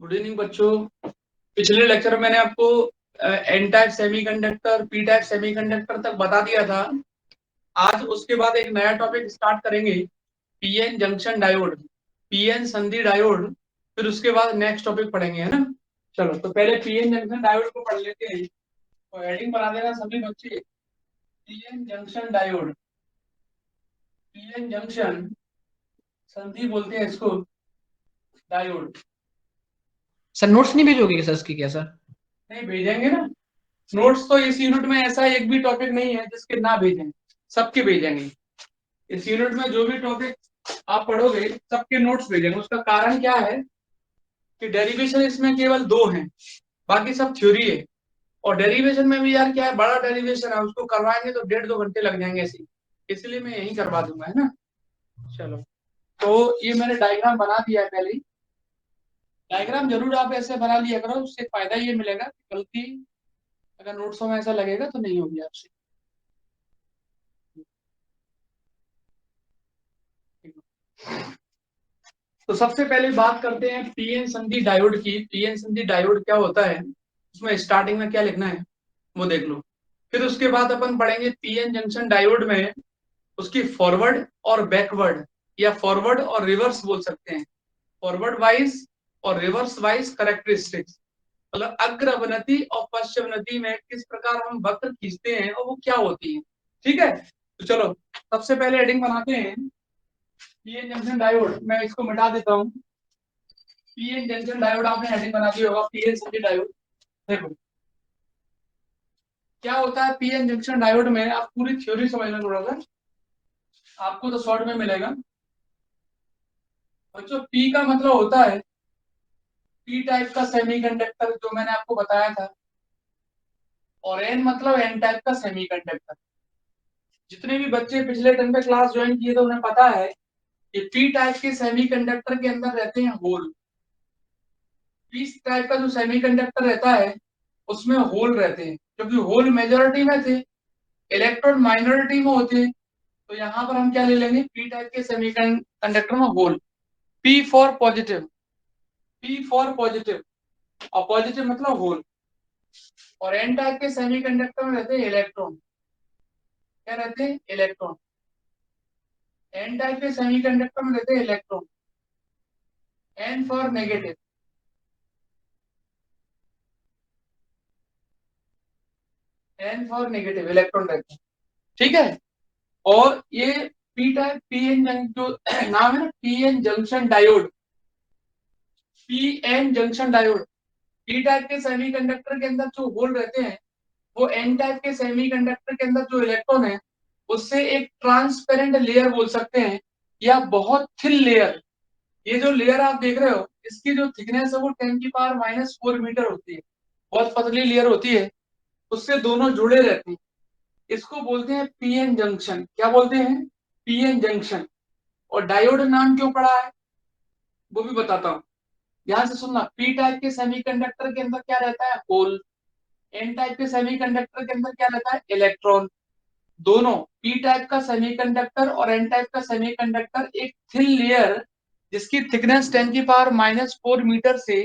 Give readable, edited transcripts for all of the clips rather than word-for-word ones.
Good evening बच्चों। पिछले lecture में मैंने आपको N type semiconductor, P type semiconductor तक बता दिया था। आज उसके बाद एक नया टॉपिक स्टार्ट करेंगे, पीएन जंक्शन डायोड, पीएन संधि डायोड। फिर उसके बाद नेक्स्ट टॉपिक पढ़ेंगे, है ना। चलो तो पहले पीएन जंक्शन डायोड को पढ़ लेते हैं। तो हेडिंग बना देना सभी बच्चे, PN junction diode. PN junction संधि बोलते हैं इसको, डायोड। सर नोट्स नहीं भेजोगे सर इसकी क्या सर? नहीं भेजेंगे ना। नोट्स तो इस यूनिट में ऐसा एक भी टॉपिक नहीं है जिसके ना भेजें, सबके भेजेंगे। इस यूनिट में जो भी टॉपिक आप पढ़ोगे सबके नोट्स भेजेंगे। उसका कारण क्या है कि डेरिवेशन इसमें केवल दो हैं, बाकी सब थ्योरी है। और डेरिवेशन में भी यार क्या है, बड़ा डेरिवेशन है, उसको करवाएंगे तो 1.5-2 घंटे लग जाएंगे ऐसे, इसलिए मैं यही करवा दूंगा, है ना। चलो तो ये मैंने डायग्राम बना दिया है पहले ही। डायग्राम जरूर आप ऐसे बना लिया करो, उससे फायदा ये मिलेगा कि गलती अगर नोट्सों में ऐसा लगेगा तो नहीं होगी आपसे। तो सबसे पहले बात करते हैं पीएन संधि डायोड की। पीएन संधि डायोड क्या होता है, उसमें स्टार्टिंग में क्या लिखना है वो देख लो। फिर उसके बाद अपन पढ़ेंगे पीएन जंक्शन डायोड में उसकी फॉरवर्ड और बैकवर्ड, या फॉरवर्ड और रिवर्स बोल सकते हैं, फॉरवर्ड वाइज और रिवर्स वाइज करेक्टरिस्टिक्स। मतलब अग्रवनति और पश्चिमवनति में किस प्रकार हम वक्र खींचते हैं और वो क्या होती है। ठीक है, तो चलो सबसे पहले हेडिंग बनाते हैं पीएन जंक्शन डायोड। मैं इसको मिटा देता हूँ। पीएन जंक्शन डायोड आपने हेडिंग बना दी होगा, पीएन संधि डायोड। देखो क्या होता है पीएन जंक्शन डायोड में, आप पूरी थ्योरी समझना थोड़ा सा, आपको तो शॉर्ट में मिलेगा। बच्चों पी का मतलब होता है पी टाइप का सेमीकंडक्टर, जो मैंने आपको बताया था। और एन मतलब एन टाइप का सेमीकंडक्टर। जितने भी बच्चे पिछले टर्म में क्लास ज्वाइन किए तो उन्हें पता है कि पी टाइप के सेमीकंडक्टर के अंदर रहते हैं होल। पी टाइप का जो सेमीकंडक्टर रहता है उसमें होल रहते हैं, क्योंकि होल मेजोरिटी में थे, इलेक्ट्रॉन माइनॉरिटी में होते हैं। तो यहाँ पर हम क्या ले लेंगे, पी टाइप के सेमीकंडक्टर में hole. P for positive, P for positive, और पॉजिटिव मतलब होल। और एन टाइप के सेमीकंडक्टर में रहते हैं इलेक्ट्रॉन। क्या रहते हैं, इलेक्ट्रॉन। एन टाइप के सेमीकंडक्टर में रहते हैं electron. N for negative, N for negative electron रहते हैं। ठीक है। और ये पी टाइप पीएन जो नाम है ना, PN junction diode, PN junction diode. P type के सेमीकंडक्टर के अंदर जो होल रहते हैं वो एन टाइप के सेमीकंडक्टर के अंदर जो इलेक्ट्रॉन है उससे एक ट्रांसपेरेंट लेयर बोल सकते हैं, या बहुत थिन लेयर। ये जो लेयर आप देख रहे हो इसकी जो थिकनेस है वो 10⁻⁴ मीटर होती है, बहुत पतली लेयर होती है, उससे दोनों जुड़े रहते हैं। इसको बोलते हैं पीएन जंक्शन। क्या बोलते हैं, पीएन जंक्शन। और डायोड नाम क्यों पड़ा है वो भी बताता हूँ, ध्यान से सुनना। पी टाइप के सेमीकंडक्टर के अंदर क्या रहता है, होल। एन टाइप के सेमीकंडक्टर के अंदर क्या रहता है, इलेक्ट्रॉन। दोनों, पी टाइप का सेमीकंडक्टर और एन टाइप का सेमीकंडक्टर, एक थिन लेयर जिसकी थिकनेस 10⁻⁴ मीटर से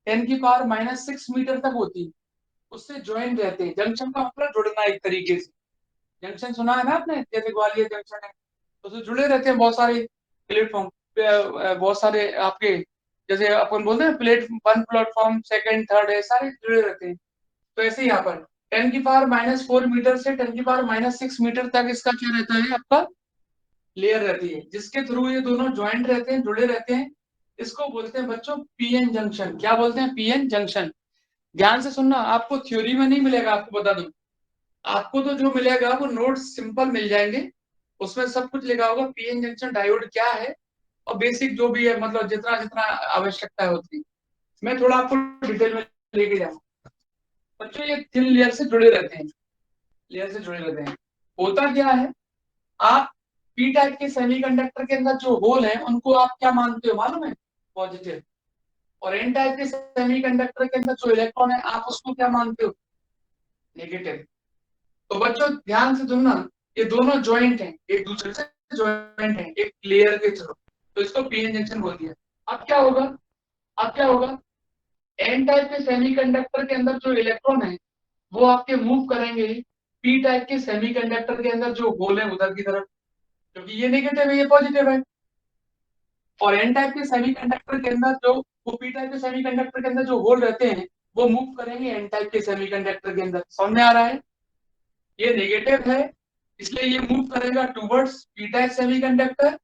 10⁻⁻6 मीटर तक होती है, उससे ज्वाइन रहते हैं। जंक्शन का मतलब जुड़ना एक तरीके से। जंक्शन सुना है ना आपने, जैसे ग्वालियर जंक्शन है, उससे जुड़े रहते हैं बहुत सारे प्लेटफॉर्म, बहुत सारे आपके, जैसे अपन बोलते हैं plate one platform second third है, सारे जुड़े रहते हैं। तो ऐसे यहाँ पर 10⁻⁴ मीटर से 10⁻�6 मीटर तक इसका क्या रहता है, आपका लेयर रहती है, जिसके थ्रू ये दोनों ज्वाइंट रहते हैं, जुड़े रहते हैं। इसको बोलते हैं बच्चों पीएन जंक्शन। क्या बोलते हैं, पीएन जंक्शन। ध्यान से सुनना, आपको थ्योरी में नहीं मिलेगा, आपको बता दूं। आपको तो जो मिलेगा वो नोट सिंपल मिल जाएंगे, उसमें सब कुछ लिखा होगा पीएन जंक्शन डायोड क्या है, और बेसिक जो भी है, मतलब जितना जितना आवश्यकता होती है। मैं थोड़ा आपको डिटेल में लेके जाऊंगा। बच्चों ये थिन लेयर से जुड़े रहते हैं, लेयर से जुड़े रहते हैं। होता क्या है, आप पी टाइप के सेमीकंडक्टर के अंदर जो होल है उनको आप क्या मानते हो मालूम है, पॉजिटिव। और एन टाइप के सेमीकंडक्टर के अंदर जो इलेक्ट्रॉन है आप उसको क्या मानते हो, नेगेटिव। तो बच्चों ध्यान से सुनना, ये दोनों ज्वाइंट हैं, एक दूसरे से ज्वाइंट हैं एक लेयर के थ्रू, तो इसको पी जंक्शन बोल दिया। अब क्या होगा, अब क्या होगा, एन टाइप के सेमीकंडक्टर के अंदर जो इलेक्ट्रॉन है वो आपके मूव करेंगे पी टाइप के सेमीकंडक्टर के अंदर जो होल है उधर की तरफ, क्योंकि ये नेगेटिव है ये पॉजिटिव है। और एन टाइप के सेमीकंडक्टर के अंदर जो वो पी टाइप के सेमीकंडक्टर के अंदर जो होल रहते हैं वो मूव करेंगे एन टाइप के सेमीकंडक्टर के अंदर। समझ में आ रहा है? ये नेगेटिव है इसलिए ये मूव करेगा टूवर्ड्स पी टाइप सेमीकंडक्टर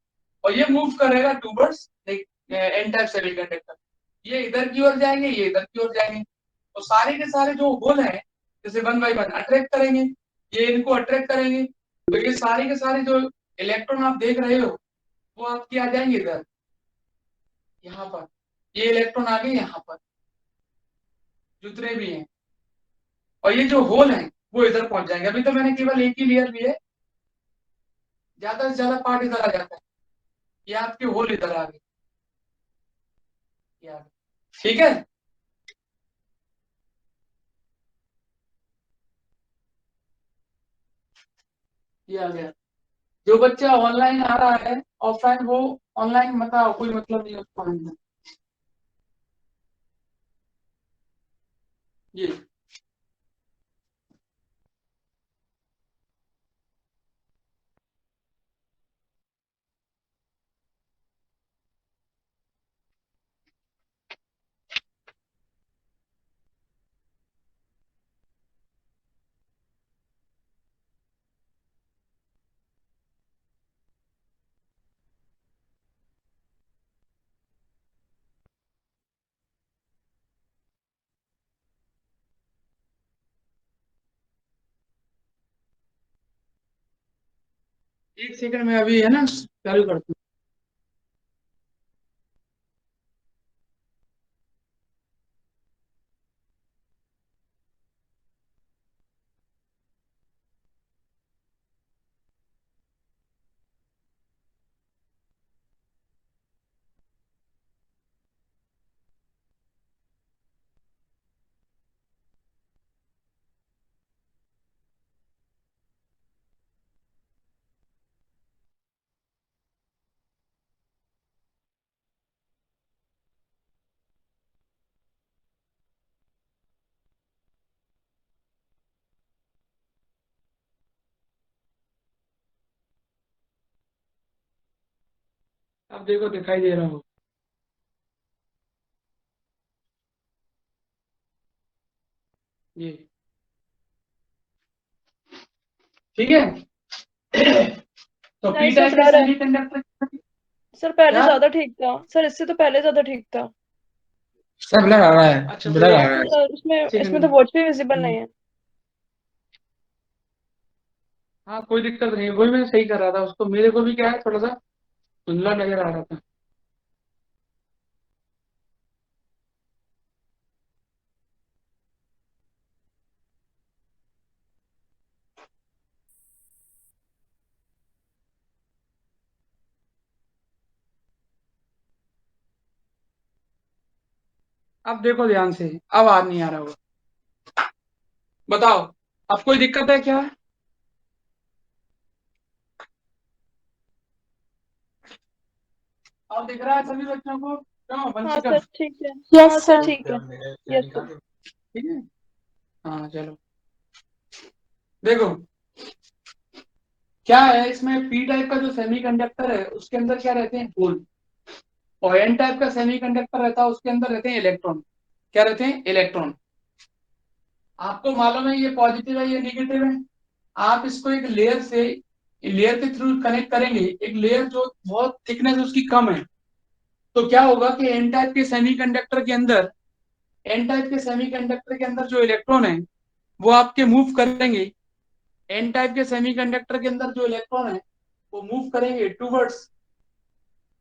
और ये मूव करेगा टूवर्ड्स एन टाइप सेमीकंडक्टर। ये इधर की ओर जाएंगे ये इधर की ओर जाएंगे। तो सारे के सारे जो होल हैं जैसे वन बाई वन अट्रैक्ट करेंगे, ये इनको अट्रैक्ट करेंगे। तो ये सारे के सारे जो इलेक्ट्रॉन आप देख रहे हो वो आपके आ जाएंगे इधर यहाँ पर। ये इलेक्ट्रॉन आ गए यहाँ पर जितने भी हैं, और ये जो होल हैं वो इधर पहुंच जाएंगे। अभी तो मैंने केवल एक ही लेयर लिए, ज्यादा से ज्यादा पार्ट इधर आ जाता है। ये आपके होल इधर आ गए, ये आ गए। ठीक है, ये आ गया। जो बच्चा ऑनलाइन आ रहा है ऑफलाइन वो ऑनलाइन बताओ, कोई मतलब नहीं उसको आने का। ये एक सेकंड में अभी है ना चालू करता हूँ। अब देखो दिखाई दे रहा हो ये, ठीक है। तो नहीं पी सर, टाइप के ब्लर है सेमीकंडक्टर सर। पहले क्या ज्यादा ठीक था सर, इससे तो पहले ज्यादा ठीक था। सर ब्लर आ रहा है, अच्छा ब्लर आ कोई रहा है। सर उसमें इसमें तो सेकंड। वॉच भी विजिबल नहीं है। हाँ कोई दिक्कत नहीं, वही मैं सही कर रहा था उसको, मेरे को भी क्या है थोड़ा सा धुंधला नजर आ रहा था। अब देखो ध्यान से, अब आवाज नहीं आ रहा होगा। बताओ अब कोई दिक्कत है क्या? अब दिख रहा है सभी बच्चों को? क्यों हाँ वंशिका? सर ठीक है। हाँ यस सर सर। ठीक है। Yes sir. ठीक है, हाँ चलो। देखो क्या है इसमें, पी टाइप का जो सेमीकंडक्टर है उसके अंदर क्या रहते हैं होल, और एन टाइप का सेमीकंडक्टर रहता है उसके अंदर रहते हैं इलेक्ट्रॉन। क्या रहते हैं? इलेक्ट्रॉन। आपको मालूम है ये पॉजिटिव है ये नेगेटिव है। आप इसको एक लेयर से लेयर के थ्रू कनेक्ट करेंगे, एक लेयर जो बहुत थिकनेस उसकी कम है, तो क्या होगा कि एन टाइप के सेमीकंडक्टर के अंदर, एन टाइप के सेमीकंडक्टर के अंदर जो इलेक्ट्रॉन है वो आपके मूव करेंगे, एन टाइप के सेमीकंडक्टर के अंदर जो इलेक्ट्रॉन है वो मूव करेंगे टूवर्ड्स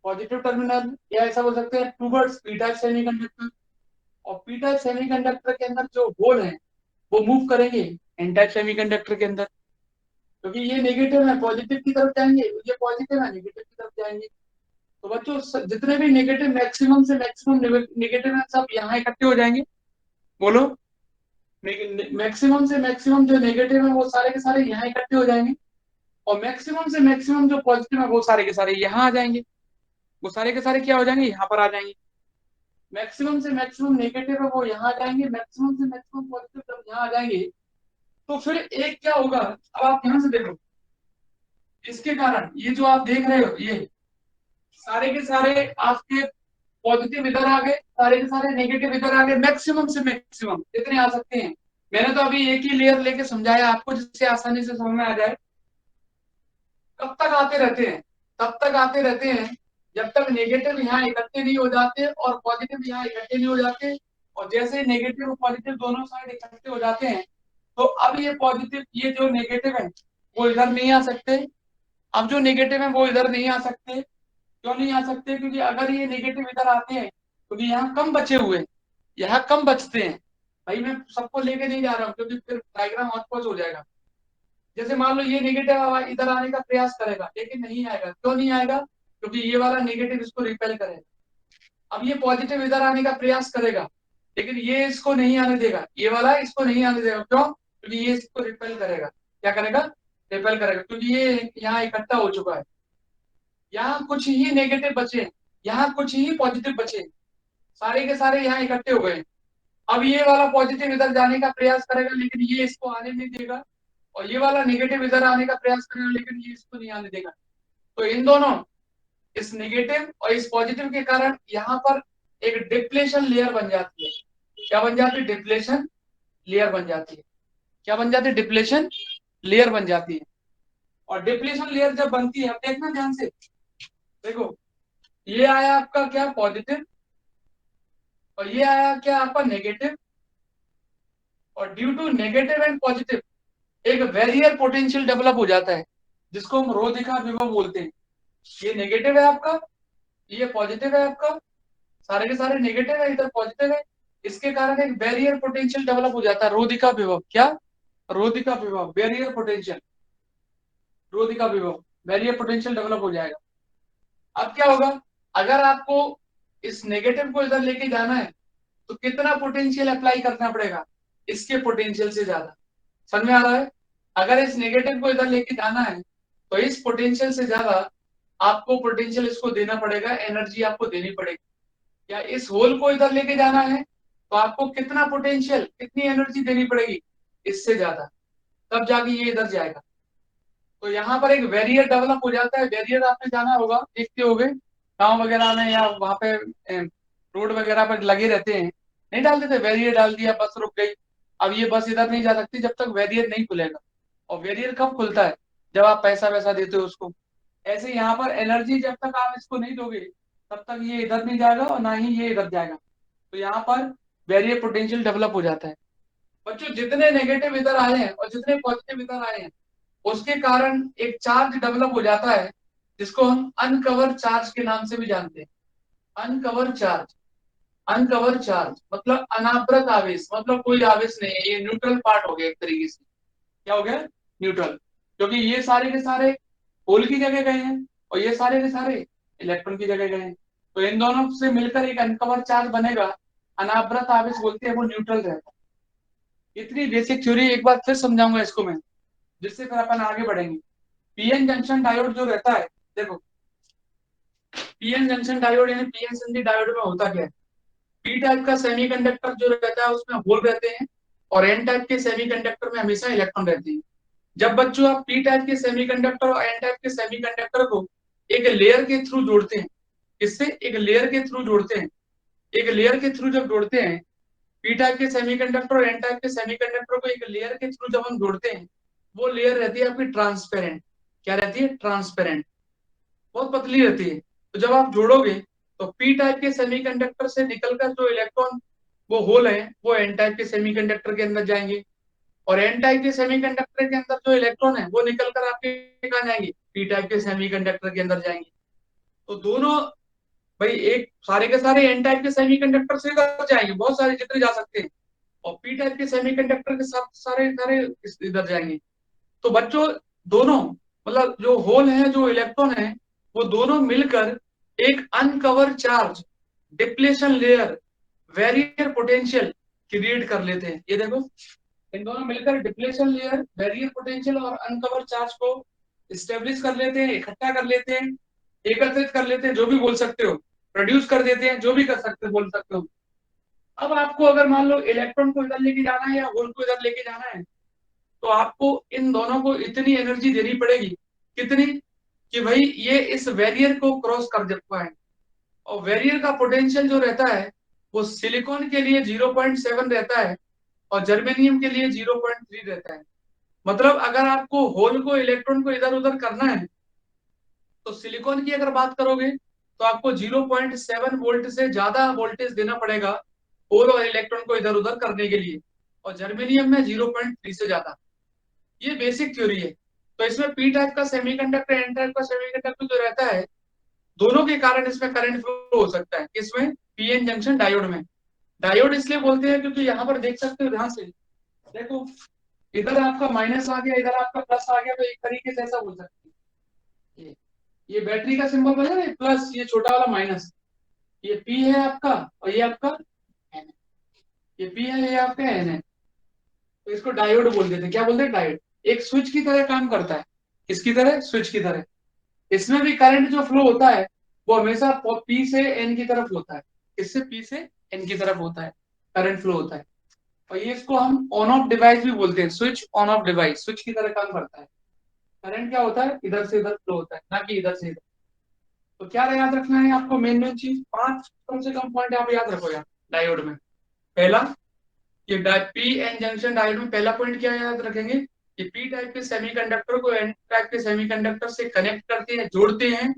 पॉजिटिव टर्मिनल, या ऐसा बोल सकते हैं टूवर्ड्स पी टाइप सेमीकंडक्टर। और पी टाइप सेमीकंडक्टर के अंदर जो होल है वो मूव करेंगे एन टाइप सेमीकंडक्टर के अंदर, क्योंकि ये नेगेटिव है पॉजिटिव की तरफ जाएंगे, ये पॉजिटिव है नेगेटिव की तरफ जाएंगे। तो बच्चों जितने भी नेगेटिव मैक्सिमम से मैक्सिमम नेगेटिव है सब यहाँ इकट्ठे हो जाएंगे। बोलो, मैक्सिमम से मैक्सिमम जो नेगेटिव है वो सारे के सारे यहाँ इकट्ठे हो जाएंगे, और मैक्सिमम से मैक्सिमम जो पॉजिटिव है वो सारे के सारे यहाँ आ जाएंगे। वो सारे के सारे क्या हो जाएंगे? यहाँ पर आ जाएंगे। मैक्सिमम से मैक्सिमम नेगेटिव है वो यहाँ जाएंगे, मैक्सिमम से मैक्सिमम पॉजिटिव जब यहाँ आ जाएंगे तो फिर एक क्या होगा, अब आप ध्यान से देखो, इसके कारण ये जो आप देख रहे हो ये सारे के सारे आपके पॉजिटिव इधर आ गए, सारे के सारे नेगेटिव इधर आ गए, मैक्सिमम से मैक्सिमम इतने आ सकते हैं। मैंने तो अभी एक ही लेयर लेके समझाया आपको जिससे आसानी से समझ में आ जाए। कब तक आते रहते हैं, तब तक आते रहते हैं जब तक नेगेटिव यहाँ इकट्ठे नहीं हो जाते और पॉजिटिव यहाँ इकट्ठे नहीं हो जाते। और जैसे नेगेटिव और पॉजिटिव दोनों साइड इकट्ठे हो जाते हैं तो अब ये पॉजिटिव, ये जो नेगेटिव है वो इधर नहीं आ सकते। अब जो नेगेटिव है वो इधर नहीं आ सकते। क्यों नहीं आ सकते? क्योंकि अगर ये नेगेटिव इधर आते हैं क्योंकि यहाँ कम बचे हुए हैं, यहाँ कम बचते हैं। भाई मैं सबको लेके नहीं जा रहा हूँ क्योंकि फिर डायग्राम हौच-पौच हो जाएगा। जैसे मान लो ये नेगेटिव इधर आने का प्रयास करेगा लेकिन नहीं आएगा। क्यों नहीं आएगा? क्योंकि ये वाला नेगेटिव इसको रिपेल करेगा। अब ये पॉजिटिव इधर आने का प्रयास करेगा लेकिन ये इसको नहीं आने देगा, ये वाला इसको नहीं आने देगा। क्यों? क्योंकि ये इसको रिपेल करेगा। क्या करेगा? रिपेल करेगा, क्योंकि ये यहाँ इकट्ठा हो चुका है। यहाँ कुछ ही नेगेटिव बचे, यहाँ कुछ ही पॉजिटिव बचे, सारे के सारे यहाँ इकट्ठे हो गए। अब ये वाला पॉजिटिव इधर जाने का प्रयास करेगा लेकिन ये इसको आने नहीं देगा, और ये वाला नेगेटिव इधर आने का प्रयास करेगा लेकिन ये इसको नहीं आने देगा। तो इन दोनों, इस नेगेटिव और इस पॉजिटिव के कारण यहाँ पर एक डिप्लेशन लेयर बन जाती है। क्या बन जाती है? डिप्लेशन लेयर बन जाती है। क्या बन जाती है? डिप्लेशन लेयर बन जाती है। और डिप्लेशन लेयर जब बनती है, अब देखना ध्यान से, देखो ये आया आपका क्या? पॉजिटिव, और ये आया क्या आपका? नेगेटिव। और due to negative and positive एक बैरियर पोटेंशियल डेवलप हो जाता है जिसको हम रोधिका विभव बोलते हैं। ये नेगेटिव है आपका, ये पॉजिटिव है आपका, सारे के सारे नेगेटिव है, इधर पॉजिटिव है। इसके कारण एक बैरियर पोटेंशियल डेवलप हो जाता है, रोधिका विभव। क्या? रोधिका विभव, बैरियर पोटेंशियल, रोधिका विभव, बैरियर पोटेंशियल डेवलप हो जाएगा। अब क्या होगा, अगर आपको इस नेगेटिव को इधर लेके जाना है तो कितना पोटेंशियल अप्लाई करना पड़ेगा? इसके पोटेंशियल से ज्यादा। समझ में आ रहा है? अगर इस नेगेटिव को इधर लेके जाना है तो इस पोटेंशियल से ज्यादा आपको पोटेंशियल इसको देना पड़ेगा, एनर्जी आपको देनी पड़ेगी। या इस होल को इधर लेके जाना है तो आपको कितना पोटेंशियल, कितनी एनर्जी देनी पड़ेगी? इससे ज्यादा, तब जाके ये इधर जाएगा। तो यहाँ पर एक बैरियर डेवलप हो जाता है। बैरियर आपने जाना होगा, देखते होगे गांव वगैरह में या वहां पे रोड वगैरह पर लगे रहते हैं, नहीं डाल देते? बैरियर डाल दिया, बस रुक गई। अब ये बस इधर नहीं जा सकती जब तक बैरियर नहीं खुलेगा। और बैरियर कब खुलता है? जब आप पैसा वैसा देते हो उसको। ऐसे यहाँ पर एनर्जी जब तक आप इसको नहीं दोगे तब तक ये इधर नहीं जाएगा और ना ही ये इधर जाएगा। तो यहाँ पर बैरियर पोटेंशियल डेवलप हो जाता है। बच्चों जितने नेगेटिव इधर आए हैं और जितने पॉजिटिव इधर आए हैं उसके कारण एक चार्ज डेवलप हो जाता है जिसको हम अनकवर चार्ज के नाम से भी जानते हैं। अनकवर चार्ज, अनकवर चार्ज मतलब अनावृत आवेश, मतलब कोई आवेश नहीं है, ये न्यूट्रल पार्ट हो गया एक तरीके से। क्या हो गया? न्यूट्रल। क्योंकि ये सारे के सारे होल की जगह गए हैं और ये सारे के सारे इलेक्ट्रॉन की जगह गए हैं। तो इन दोनों से मिलकर एक अनकवर चार्ज बनेगा, अनावृत आवेश बोलते हैं, वो न्यूट्रल रहता है। इतनी बेसिक थ्योरी एक बार फिर समझाऊंगा इसको मैं, जिससे फिर अपन आगे बढ़ेंगे। पीएन जंक्शन डायोड जो रहता है, देखो पीएन जंक्शन डायोड यानी पीएन संधि डायोड में होता क्या है? पी टाइप का सेमीकंडक्टर जो रहता है उसमें होल रहते हैं और एन टाइप के सेमीकंडक्टर में हमेशा इलेक्ट्रॉन रहते हैं। जब बच्चों आप पी टाइप के सेमीकंडक्टर और एन टाइप के सेमीकंडक्टर को एक लेयर के थ्रू जोड़ते हैं, इससे एक लेयर के थ्रू जोड़ते हैं, एक लेयर के थ्रू जब जोड़ते हैं, पी टाइप के सेमीकंडक्टर और एन टाइप के सेमीकंडक्टर को एक लेयर के थ्रू जब हम जोड़ते हैं, वो लेयर रहती है आपकी ट्रांसपेरेंट। क्या रहती है? ट्रांसपेरेंट, बहुत पतली रहती है। तो जब आप जोड़ोगे तो पी टाइप के सेमीकंडक्टर से निकलकर जो इलेक्ट्रॉन वो होल है वो एन टाइप के सेमीकंडक्टर के अंदर जाएंगे, और एन टाइप के सेमीकंडक्टर के अंदर जो इलेक्ट्रॉन है वो निकलकर आपके कहाँ जाएंगे? पी टाइप के सेमीकंडक्टर के अंदर जाएंगे। तो दोनों, भाई एक सारे के सारे एन टाइप के सेमीकंडक्टर से इधर जाएंगे, बहुत सारे जितने जा सकते हैं, और पी टाइप के सेमीकंडक्टर के साथ सारे सारे इधर जाएंगे। तो बच्चों दोनों, मतलब जो होल है जो इलेक्ट्रॉन है वो दोनों मिलकर एक uncover charge, depletion layer, barrier potential create कर लेते हैं। ये देखो इन दोनों मिलकर डिप्लेशन लेयर, बैरियर पोटेंशियल और अनकवर चार्ज को स्टेब्लिश कर लेते हैं, इकट्ठा कर लेते हैं, एकत्रित कर लेते हैं, जो भी बोल सकते हो। प्रोड्यूस कर देते हैं, जो भी कर सकते बोल सकते हो। अब आपको अगर मान लो इलेक्ट्रॉन को इधर लेके जाना है या होल को इधर लेके जाना है, तो आपको इन दोनों को इतनी एनर्जी देनी पड़ेगी, कितनी, कि भाई ये इस बैरियर को क्रॉस कर पाए। और बैरियर का पोटेंशियल जो रहता है वो सिलिकॉन के लिए 0.7 रहता है और जर्मेनियम के लिए 0.3 रहता है। मतलब अगर आपको होल को इलेक्ट्रॉन को इधर उधर करना है, तो सिलिकॉन की अगर बात करोगे तो आपको 0.7 वोल्ट से ज्यादा वोल्टेज देना पड़ेगा होल और इलेक्ट्रॉन को इधर उधर करने के लिए, और जर्मेनियम में 0.3 से ज्यादा। ये बेसिक थ्योरी है। तो इसमें पी टाइप का सेमीकंडक्टर, एन टाइप का सेमीकंडक्टर जो रहता है, दोनों के कारण इसमें करंट फ्लो हो सकता है। इसमें पीएन जंक्शन डायोड में, डायोड इसलिए बोलते हैं क्योंकि यहाँ पर देख सकते हो, ध्यान से देखो, इधर आपका माइनस आ गया, इधर आपका प्लस आ गया, तो एक तरीके से ऐसा बोल सकते हैं। ये बैटरी का सिंबल बना है प्लस, ये छोटा वाला माइनस, ये पी है आपका और ये आपका एन है। ये पी है, ये आपका एन है। तो इसको डायोड बोल देते हैं। क्या बोलते हैं? डायोड। एक स्विच की तरह काम करता है। किसकी तरह? स्विच की तरह। इसमें भी करंट जो फ्लो होता है वो हमेशा पी से एन की तरफ होता है। इससे पी से एन की तरफ होता है, करंट फ्लो होता है। और ये इसको हम ऑन ऑफ डिवाइस भी बोलते हैं। Switch on off device, switch की तरह काम करता है। करंट क्या होता है? इधर से इधर फ्लो होता है, ना कि इधर से इधर। तो क्या याद रखना है आपको? मेन मेन चीज 5 कम से कम पॉइंट आप याद रखो यार डायोड में। पहला, ये पी एन जंक्शन डायोड में पहला पॉइंट क्या याद रखेंगे कि पी टाइप के सेमीकंडक्टर को एन टाइप के सेमीकंडक्टर से कनेक्ट करते हैं, जोड़ते हैं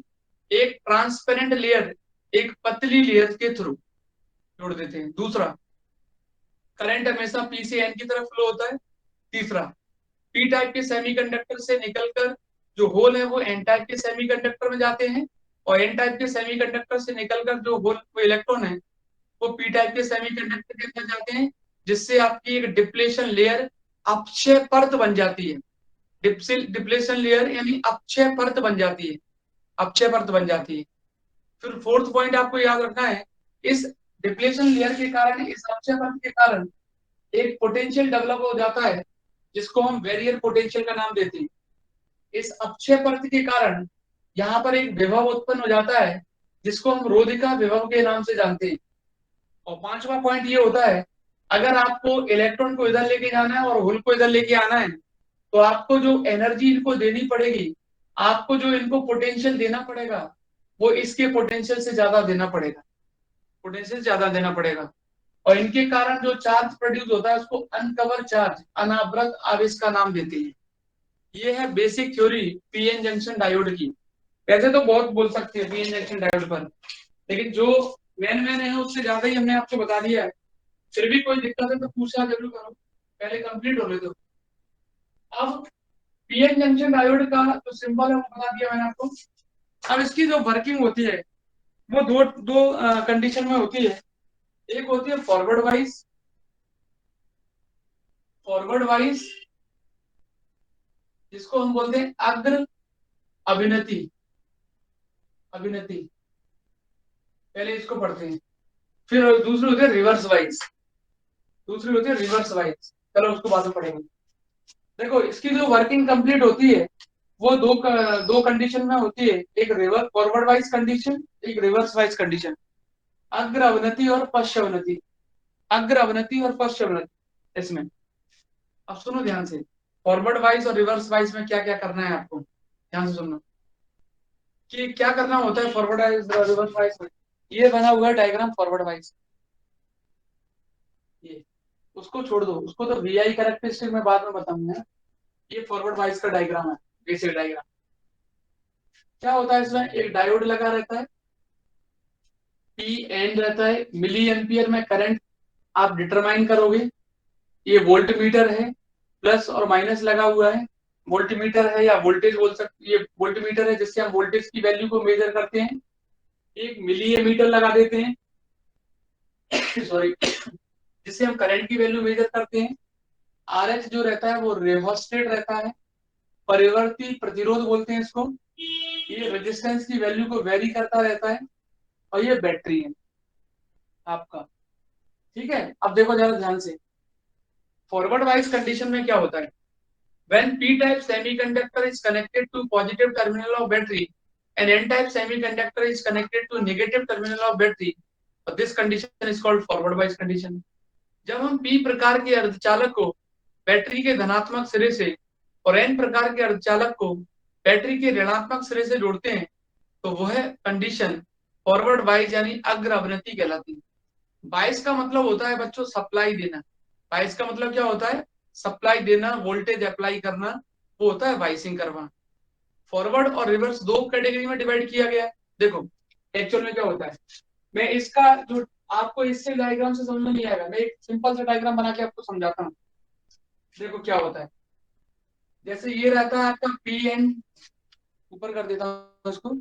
एक ट्रांसपेरेंट लेयर, एक पतली लेयर के थ्रू जोड़ देते हैं। दूसरा, करंट हमेशा पी से एन की तरफ फ्लो होता है। तीसरा, पी टाइप के सेमीकंडक्टर से निकलकर जो होल है वो एन टाइप के सेमीकंडक्टर में जाते हैं, और एन टाइप के सेमीकंडक्टर से निकलकर जो होल वो इलेक्ट्रॉन है वो पी टाइप के सेमीकंडक्टर के अंदर जाते हैं, जिससे आपकी एक डिप्लेशन लेयर, अपक्षय परत बन जाती है। डिप्लेशन लेयर यानी अपक्षय परत बन जाती है, अपक्षय परत बन जाती है। फिर फोर्थ पॉइंट आपको याद रखना है, इस डिप्लेशन लेयर के कारण, इस अपक्षय परत के कारण एक पोटेंशियल डेवलप हो जाता है, जिसको हम बैरियर पोटेंशियल का नाम देते हैं। इस अपक्षय परत के कारण यहाँ पर एक विभव उत्पन्न हो जाता है, जिसको हम रोधिका विभव के नाम से जानते हैं। और पांचवा पॉइंट ये होता है, अगर आपको इलेक्ट्रॉन को इधर लेके जाना है और होल को इधर लेके आना है, तो आपको जो एनर्जी इनको देनी पड़ेगी, आपको जो इनको पोटेंशियल देना पड़ेगा, वो इसके पोटेंशियल से ज्यादा देना पड़ेगा, पोटेंशियल ज्यादा देना पड़ेगा। और इनके कारण जो चार्ज प्रोड्यूस होता है उसको अनकवर चार्ज, अनावृत आवेश का नाम देते हैं। ये है basic theory PN junction diode की। वैसे तो बहुत बोल सकते हैं पीएन जंक्शन डायोड पर, लेकिन जो मेन मेन है उससे ज्यादा ही हमने आपको बता दिया है। फिर भी कोई दिक्कत है तो पूछा जरूर करो, पहले कंप्लीट हो गए। तो अब पीएन जंक्शन डायोड का जो सिंबल है वो बता दिया मैंने आपको। अब इसकी जो वर्किंग होती है वो दो दो कंडीशन में होती है। एक होती है फॉरवर्ड वाइज, फॉरवर्ड वाइज जिसको हम बोलते हैं अग्र अभिनति, अभिनति, पहले इसको पढ़ते हैं। फिर दूसरी होती है रिवर्स वाइज, दूसरी होती है रिवर्स वाइज, चलो उसको बाद में पढ़ेंगे। देखो इसकी जो वर्किंग कंप्लीट होती है वो दो कंडीशन में होती है, एक रिवर्स फॉरवर्ड वाइज कंडीशन, एक रिवर्स वाइज कंडीशन। अग्र अवनति और पश्च अवनति, अग्र अवनति और पश्च अवनति इसमें। अब सुनो ध्यान से, फॉरवर्ड वाइज और रिवर्स वाइज में क्या क्या करना है आपको, ध्यान से सुनना कि क्या करना होता है फॉरवर्ड वाइज रिवर्स वाइज में। ये बना हुआ है डायग्राम फॉरवर्ड वाइज, ये उसको छोड़ दो, उसको तो वीआई कैरेक्टरिस्टिक में बाद में बताऊंगा। ये फॉरवर्ड वाइज का डायग्राम है, बेसिक डायग्राम। क्या होता है इसमें, एक डायोड लगा रहता है, पी एन रहता है, मिली एम्पियर में करंट आप डिटरमाइन करोगे। ये वोल्ट मीटर है, प्लस और माइनस लगा हुआ है। वोल्ट मीटर है या वोल्टेज बोल सकते, ये वोल्ट मीटर है जिससे हम वोल्टेज की वैल्यू को मेजर करते हैं। एक मिली एमीटर लगा देते हैं सॉरी, जिससे हम करंट की वैल्यू मेजर करते हैं। आर एच जो रहता है वो रेहोस्टेट रहता है, परिवर्ती प्रतिरोध बोलते हैं इसको। ये रेजिस्टेंस की वैल्यू को वेरी करता रहता है। और ये बैटरी है आपका, ठीक है। अब देखो जरा ध्यान से, फॉरवर्ड वाइज कंडीशन में क्या होता है, when p type semiconductor is connected to positive terminal of battery, an n-type semiconductor is connected to negative terminal of battery, this condition is called forward bias condition. जब हम p प्रकार के अर्धचालक को बैटरी के धनात्मक सिरे से और n प्रकार के अर्धचालक को बैटरी के ऋणात्मक सिरे से जोड़ते हैं तो वह कंडीशन फॉरवर्ड बाइस यानी अग्र अवनति कहलाती है। बाइस का मतलब होता है बच्चों सप्लाई देना। बाइस का मतलब क्या होता है? सप्लाई देना, वोल्टेज अप्लाई करना, वो होता है बाइसिंग करवाना। फॉरवर्ड और रिवर्स दो कैटेगरी में डिवाइड किया गया है। देखो एक्चुअल में क्या होता है, मैं इसका जो आपको इससे डायग्राम से समझ में नहीं आएगा, मैं एक सिंपल सा डायग्राम बना के आपको समझाता हूँ। देखो क्या होता है, जैसे ये रहता है आपका पी एन, ऊपर कर देता हूँ इसको।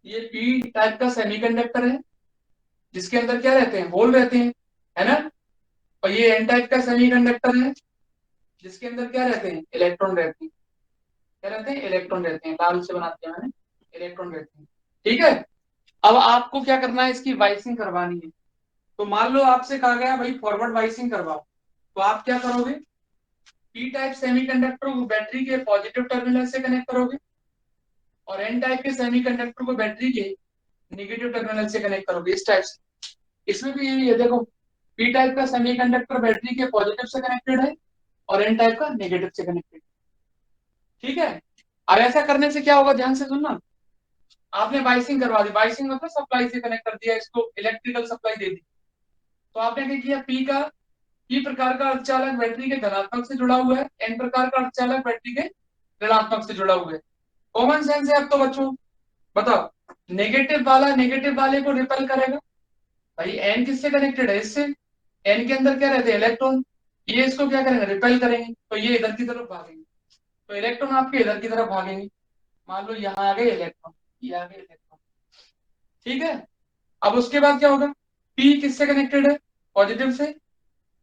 ये पी टाइप का सेमीकंडक्टर है जिसके अंदर क्या रहते हैं? होल रहते हैं, है ना। और ये एन टाइप का सेमीकंडक्टर है जिसके अंदर क्या रहते हैं? इलेक्ट्रॉन रहते हैं। क्या रहते हैं? इलेक्ट्रॉन रहते हैं। लाल से बनाते हैं मैंने, इलेक्ट्रॉन रहते हैं। ठीक है, अब आपको क्या करना है? इसकी वाइसिंग करवानी है। तो मान लो आपसे कहा गया भाई फॉरवर्ड वाइसिंग करवाओ, तो आप क्या करोगे? पी टाइप सेमीकंडक्टर को बैटरी के पॉजिटिव टर्मिनल से कनेक्ट करोगे और एन टाइप के सेमीकंडक्टर को बैटरी के नेगेटिव टर्मिनल से कनेक्ट करोगे, इस टाइप से। इसमें भी यही है, देखो पी टाइप का सेमीकंडक्टर बैटरी के पॉजिटिव से कनेक्टेड है और एन टाइप का नेगेटिव से कनेक्टेड। ठीक है, अब ऐसा करने से क्या होगा, ध्यान से सुनना। आपने वाइसिंग करवा दी, वाइसिंग मतलब सप्लाई से कनेक्ट कर दिया, इसको इलेक्ट्रिकल सप्लाई दे दी। तो आपने क्या किया? पी प्रकार का अर्धचालक बैटरी के धनात्मक से जुड़ा हुआ है, एन प्रकार का अर्धचालक बैटरी के ऋणात्मक से जुड़ा हुआ है। कॉमन सेंस है अब तो बच्चों, बताओ नेगेटिव वाला नेगेटिव वाले को रिपेल करेगा। भाई एन किससे कनेक्टेड है? इससे। एन के अंदर क्या रहते हैं? इलेक्ट्रॉन। ये इसको क्या करेंगे? रिपेल करेंगे, तो ये इधर की तरफ भागेंगे, तो इलेक्ट्रॉन आपके इधर की तरफ भागेंगे। मान लो यहाँ आ गए इलेक्ट्रॉन, ये आ गए इलेक्ट्रॉन। ठीक है, अब उसके बाद क्या होगा? पी किससे कनेक्टेड है? पॉजिटिव से।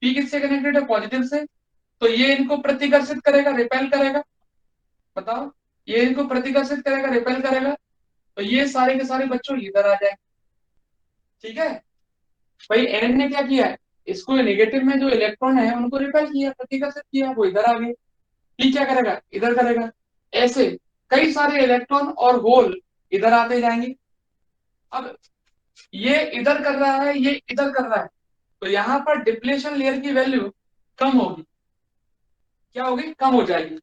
पी किससे कनेक्टेड है? पॉजिटिव से। तो ये इनको प्रतिकर्षित करेगा, रिपेल करेगा। बताओ, ये इनको प्रतिकर्षित करेगा, रिपेल करेगा, तो ये सारे के सारे बच्चों इधर आ जाए। ठीक है, भाई एन ने क्या किया है? इसको नेगेटिव में जो इलेक्ट्रॉन है उनको रिपेल किया, प्रतिकर्षित किया, वो इधर आ गए। पी क्या करेगा? इधर करेगा। ऐसे कई सारे इलेक्ट्रॉन और होल इधर आते जाएंगे। अब ये इधर कर रहा है, ये इधर कर रहा है, तो यहाँ पर डिप्लेशन लेयर की वैल्यू कम होगी। क्या होगी? कम हो जाएगी।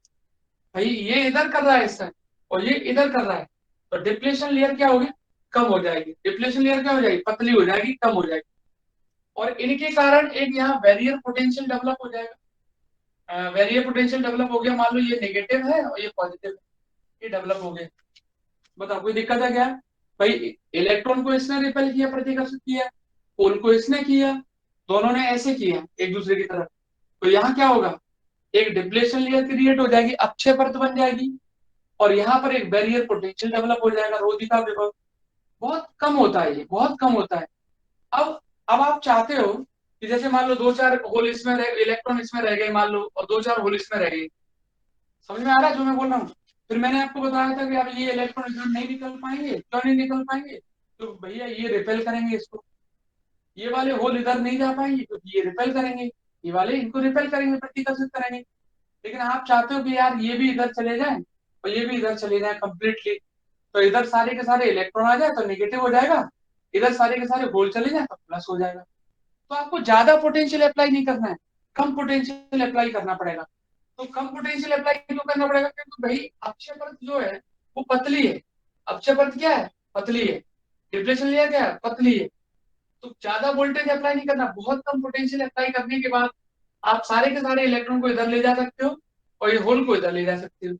भाई ये इधर कर रहा है इस टाइम और ये इधर कर रहा है, तो डिप्लेशन लेयर क्या होगी? कम हो जाएगी। डिप्लेशन लेयर क्या हो जाएगी? पतली हो जाएगी, कम हो जाएगी। और इनके कारण एक यहाँ बैरियर पोटेंशियल डेवलप हो जाएगा। बैरियर पोटेंशियल डेवलप हो गया, मान लो ये नेगेटिव है और ये पॉजिटिव है, ये डेवलप हो गया। बताओ कोई दिक्कत है क्या? भाई इलेक्ट्रॉन को इसने रिपेल किया, प्रतिकर्षित किया, होल को इसने किया, दोनों ने ऐसे किया एक दूसरे की तरफ, तो यहाँ क्या होगा? एक डिप्लेशन लेयर क्रिएट हो जाएगी, अक्षय परत बन जाएगी, और यहाँ पर एक बैरियर पोटेंशियल डेवलप हो जाएगा। रोधिका विभव बहुत कम होता है, ये बहुत कम होता है। अब आप चाहते हो कि जैसे मान लो दो चार होल इसमें रह, इलेक्ट्रॉन इसमें रह गए मान लो, और दो चार होल इसमें रह गए। समझ में आ रहा है जो मैं बोल रहा हूँ? फिर मैंने आपको बताया था कि अब ये इलेक्ट्रॉन इधर नहीं निकल पाएंगे। क्यों नहीं निकल पाएंगे? तो भैया ये रिपेल करेंगे इसको। ये वाले होल इधर नहीं जा पाएंगे क्योंकि ये रिपेल करेंगे, ये वाले इनको रिपेल करेंगे, प्रतिकर्षित करेंगे। लेकिन आप चाहते हो कि यार ये भी इधर चले जाए और ये भी इधर चले जाए कंप्लीटली, तो इधर सारे के सारे इलेक्ट्रॉन आ जाए तो नेगेटिव हो जाएगा, इधर सारे के सारे होल चले जाए तो प्लस हो जाएगा। तो आपको ज्यादा पोटेंशियल अप्लाई नहीं करना है, कम पोटेंशियल अप्लाई करना पड़ेगा। तो कम पोटेंशियल अप्लाई क्यों करना पड़ेगा? क्योंकि भाई अक्षय परत जो है वो पतली है। अक्षय परत क्या है? पतली है। डिप्लेशन लेयर क्या है? पतली है। तो ज्यादा वोल्टेज अप्लाई नहीं करना, बहुत कम पोटेंशियल अप्लाई करने के बाद आप सारे के सारे इलेक्ट्रॉन को इधर ले जा सकते हो और ये होल को इधर ले जा सकते हो।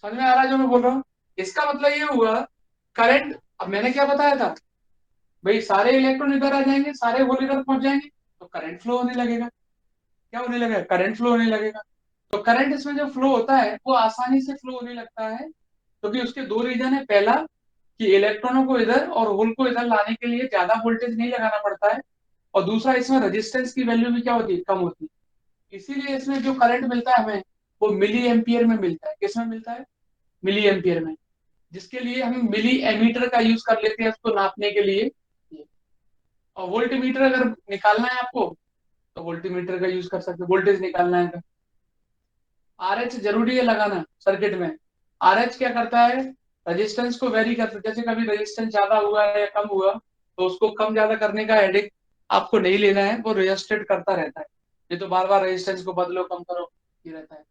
समझ में आ रहा है जो मैं बोल रहा हूँ? इसका मतलब ये हुआ करंट, अब मैंने क्या बताया था? भाई सारे इलेक्ट्रॉन इधर आ जाएंगे, सारे होल इधर पहुंच जाएंगे, तो करंट फ्लो होने लगेगा। क्या होने लगेगा? करंट फ्लो होने लगेगा। तो करंट इसमें जो फ्लो होता है वो आसानी से फ्लो होने लगता है क्योंकि उसके दो रीजन है। पहला कि इलेक्ट्रॉनों को इधर और होल को इधर लाने के लिए ज्यादा वोल्टेज नहीं लगाना पड़ता है, और दूसरा इसमें रेजिस्टेंस की वैल्यू भी क्या होती है? कम होती है। इसीलिए इसमें जो करंट मिलता है हमें वो मिली एम्पियर में मिलता है। किसमें मिलता है? मिली एम्पियर में, जिसके लिए हम मिली एमीटर का यूज कर लेते हैं उसको नापने के लिए। और वोल्ट मीटर अगर निकालना है आपको तो वोल्ट मीटर का यूज कर सकते हो, वोल्टेज निकालना है तो। आरएच जरूरी है लगाना सर्किट में। आरएच क्या करता है? रेजिस्टेंस को वेरी कर सकते, जैसे कभी रेजिस्टेंस ज्यादा हुआ है या कम हुआ तो उसको कम ज्यादा करने का हेडेक आपको नहीं लेना है, वो रेजिस्टेट करता रहता है। ये तो बार बार रेजिस्टेंस को बदलो कम करो ये रहता है।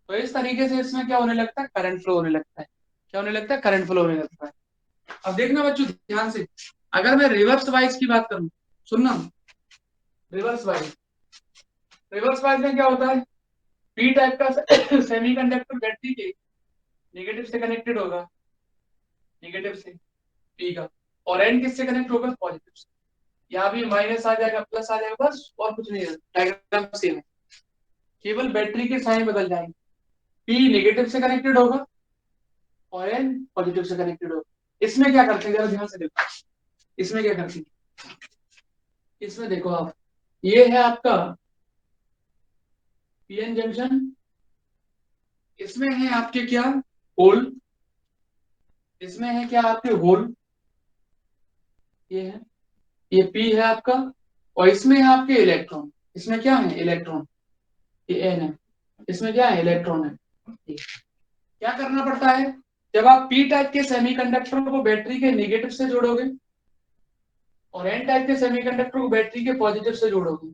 तो इस तरीके से इसमें क्या होने लगता है, करंट फ्लो होने लगता है। क्या होने लगता है, करंट फ्लो होने लगता है। अब देखना बच्चों ध्यान से, अगर मैं रिवर्स वाइज की बात करूं, सुनना, रिवर्स वाइज, रिवर्स वाइज में क्या होता है, पी टाइप का सेमीकंडक्टर बैटरी के नेगेटिव से कनेक्टेड होगा, नेगेटिव से पी का, और एन किससे कनेक्ट होगा, पॉजिटिव से। यहाँ भी माइनस आ जाएगा, प्लस आ जाएगा, बस और कुछ नहीं है, डायग्राम सेम है, केवल बैटरी के साइन बदल जाएंगे। पी नेगेटिव से कनेक्टेड होगा और एन पॉजिटिव से कनेक्टेड होगा। इसमें क्या करते हैं जरा ध्यान से देखो, इसमें क्या करते हैं, इसमें देखो आप, ये है आपका पीएन जंक्शन, इसमें है आपके क्या, होल, इसमें है क्या आपके होल, ये है, ये पी है आपका, और इसमें है आपके इलेक्ट्रॉन, इसमें क्या है, इलेक्ट्रॉन, ये एन है, इसमें क्या है, इलेक्ट्रॉन है। क्या करना पड़ता है, जब आप पी टाइप के सेमीकंडक्टर को बैटरी के नेगेटिव से जोड़ोगे और एन टाइप के सेमीकंडक्टर को बैटरी के पॉजिटिव से जोड़ोगे,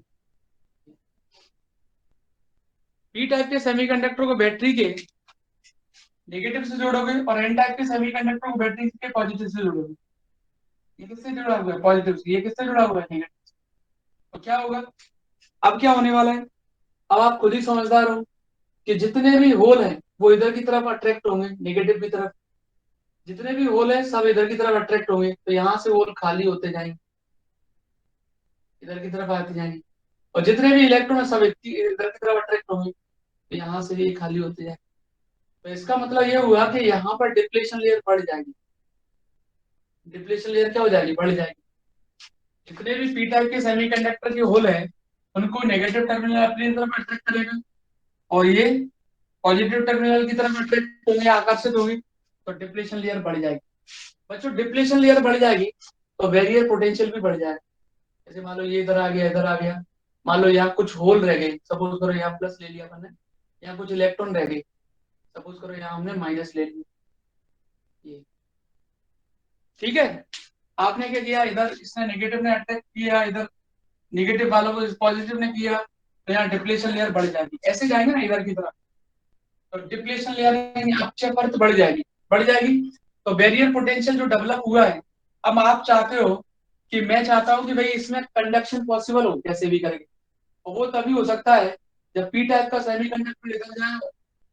पी टाइप के सेमीकंडक्टर को बैटरी के नेगेटिव से जोड़ोगे और एन टाइप के सेमीकंडक्टर को बैटरी के पॉजिटिव से जोड़ोगे, ये किससे जुड़ा हुआ है, पॉजिटिव से, ये किससे जुड़ा हुआ है, नेगेटिव से। तो क्या होगा, अब क्या होने वाला है, अब आप खुद ही समझदार हो कि जितने भी होल हैं वो इधर की तरफ अट्रैक्ट होंगे, नेगेटिव की तरफ, जितने भी होल हैं सब इधर की तरफ अट्रैक्ट होंगे, तो यहाँ से होल खाली होते जाएंगे, इधर की तरफ आते जाएंगे, और जितने भी इलेक्ट्रॉन है सब इधर की तरफ अट्रैक्ट होंगे, तो यहाँ से ये खाली होते जाएंगे। तो इसका मतलब ये हुआ कि यहाँ पर डिप्लेशन लेयर बढ़ जाएगी, डिप्लेशन लेयर क्या हो जाएगी, बढ़ जाएगी। जितने भी पी टाइप के सेमीकंडक्टर के होल है उनको नेगेटिव टर्मिनल अपनी तरफ अट्रैक्ट करेगा, और ये पॉजिटिव टर्मिनल की तरफ अट्रैक्ट होंगे, आकर्षित होंगे, तो डिप्लेशन लेयर बढ़ जाएगी। बच्चों डिप्लेशन लेयर बढ़ जाएगी तो बैरियर पोटेंशियल भी बढ़ जाएगा। जैसे मान लो ये इधर आ गया, इधर आ गया, मान लो यहाँ कुछ होल रह गए, सपोज करो यहाँ प्लस ले लिया हमने, यहाँ कुछ इलेक्ट्रॉन रह गए, सपोज करो यहाँ हमने माइनस ले लिया, ये ठीक है। आपने क्या किया, इधर इसने नेगेटिव ने अटैक किया, इधर नेगेटिव वालों को पॉजिटिव ने किया, तो यहाँ डिप्लेशन लेयर बढ़ जाएगी, ऐसे जाएंगे ना इधर की तरफ, तो डिप्लेशन लेयर अपचय परत बढ़ जाएगी, बढ़ जाएगी, तो बैरियर पोटेंशियल जो डेवलप हुआ है, अब आप चाहते हो कि मैं चाहता हूं कि भाई इसमें कंडक्शन पॉसिबल हो कैसे भी करके, और वो तभी हो सकता है जब पी टाइप का सेमीकंडक्टर इधर जाए,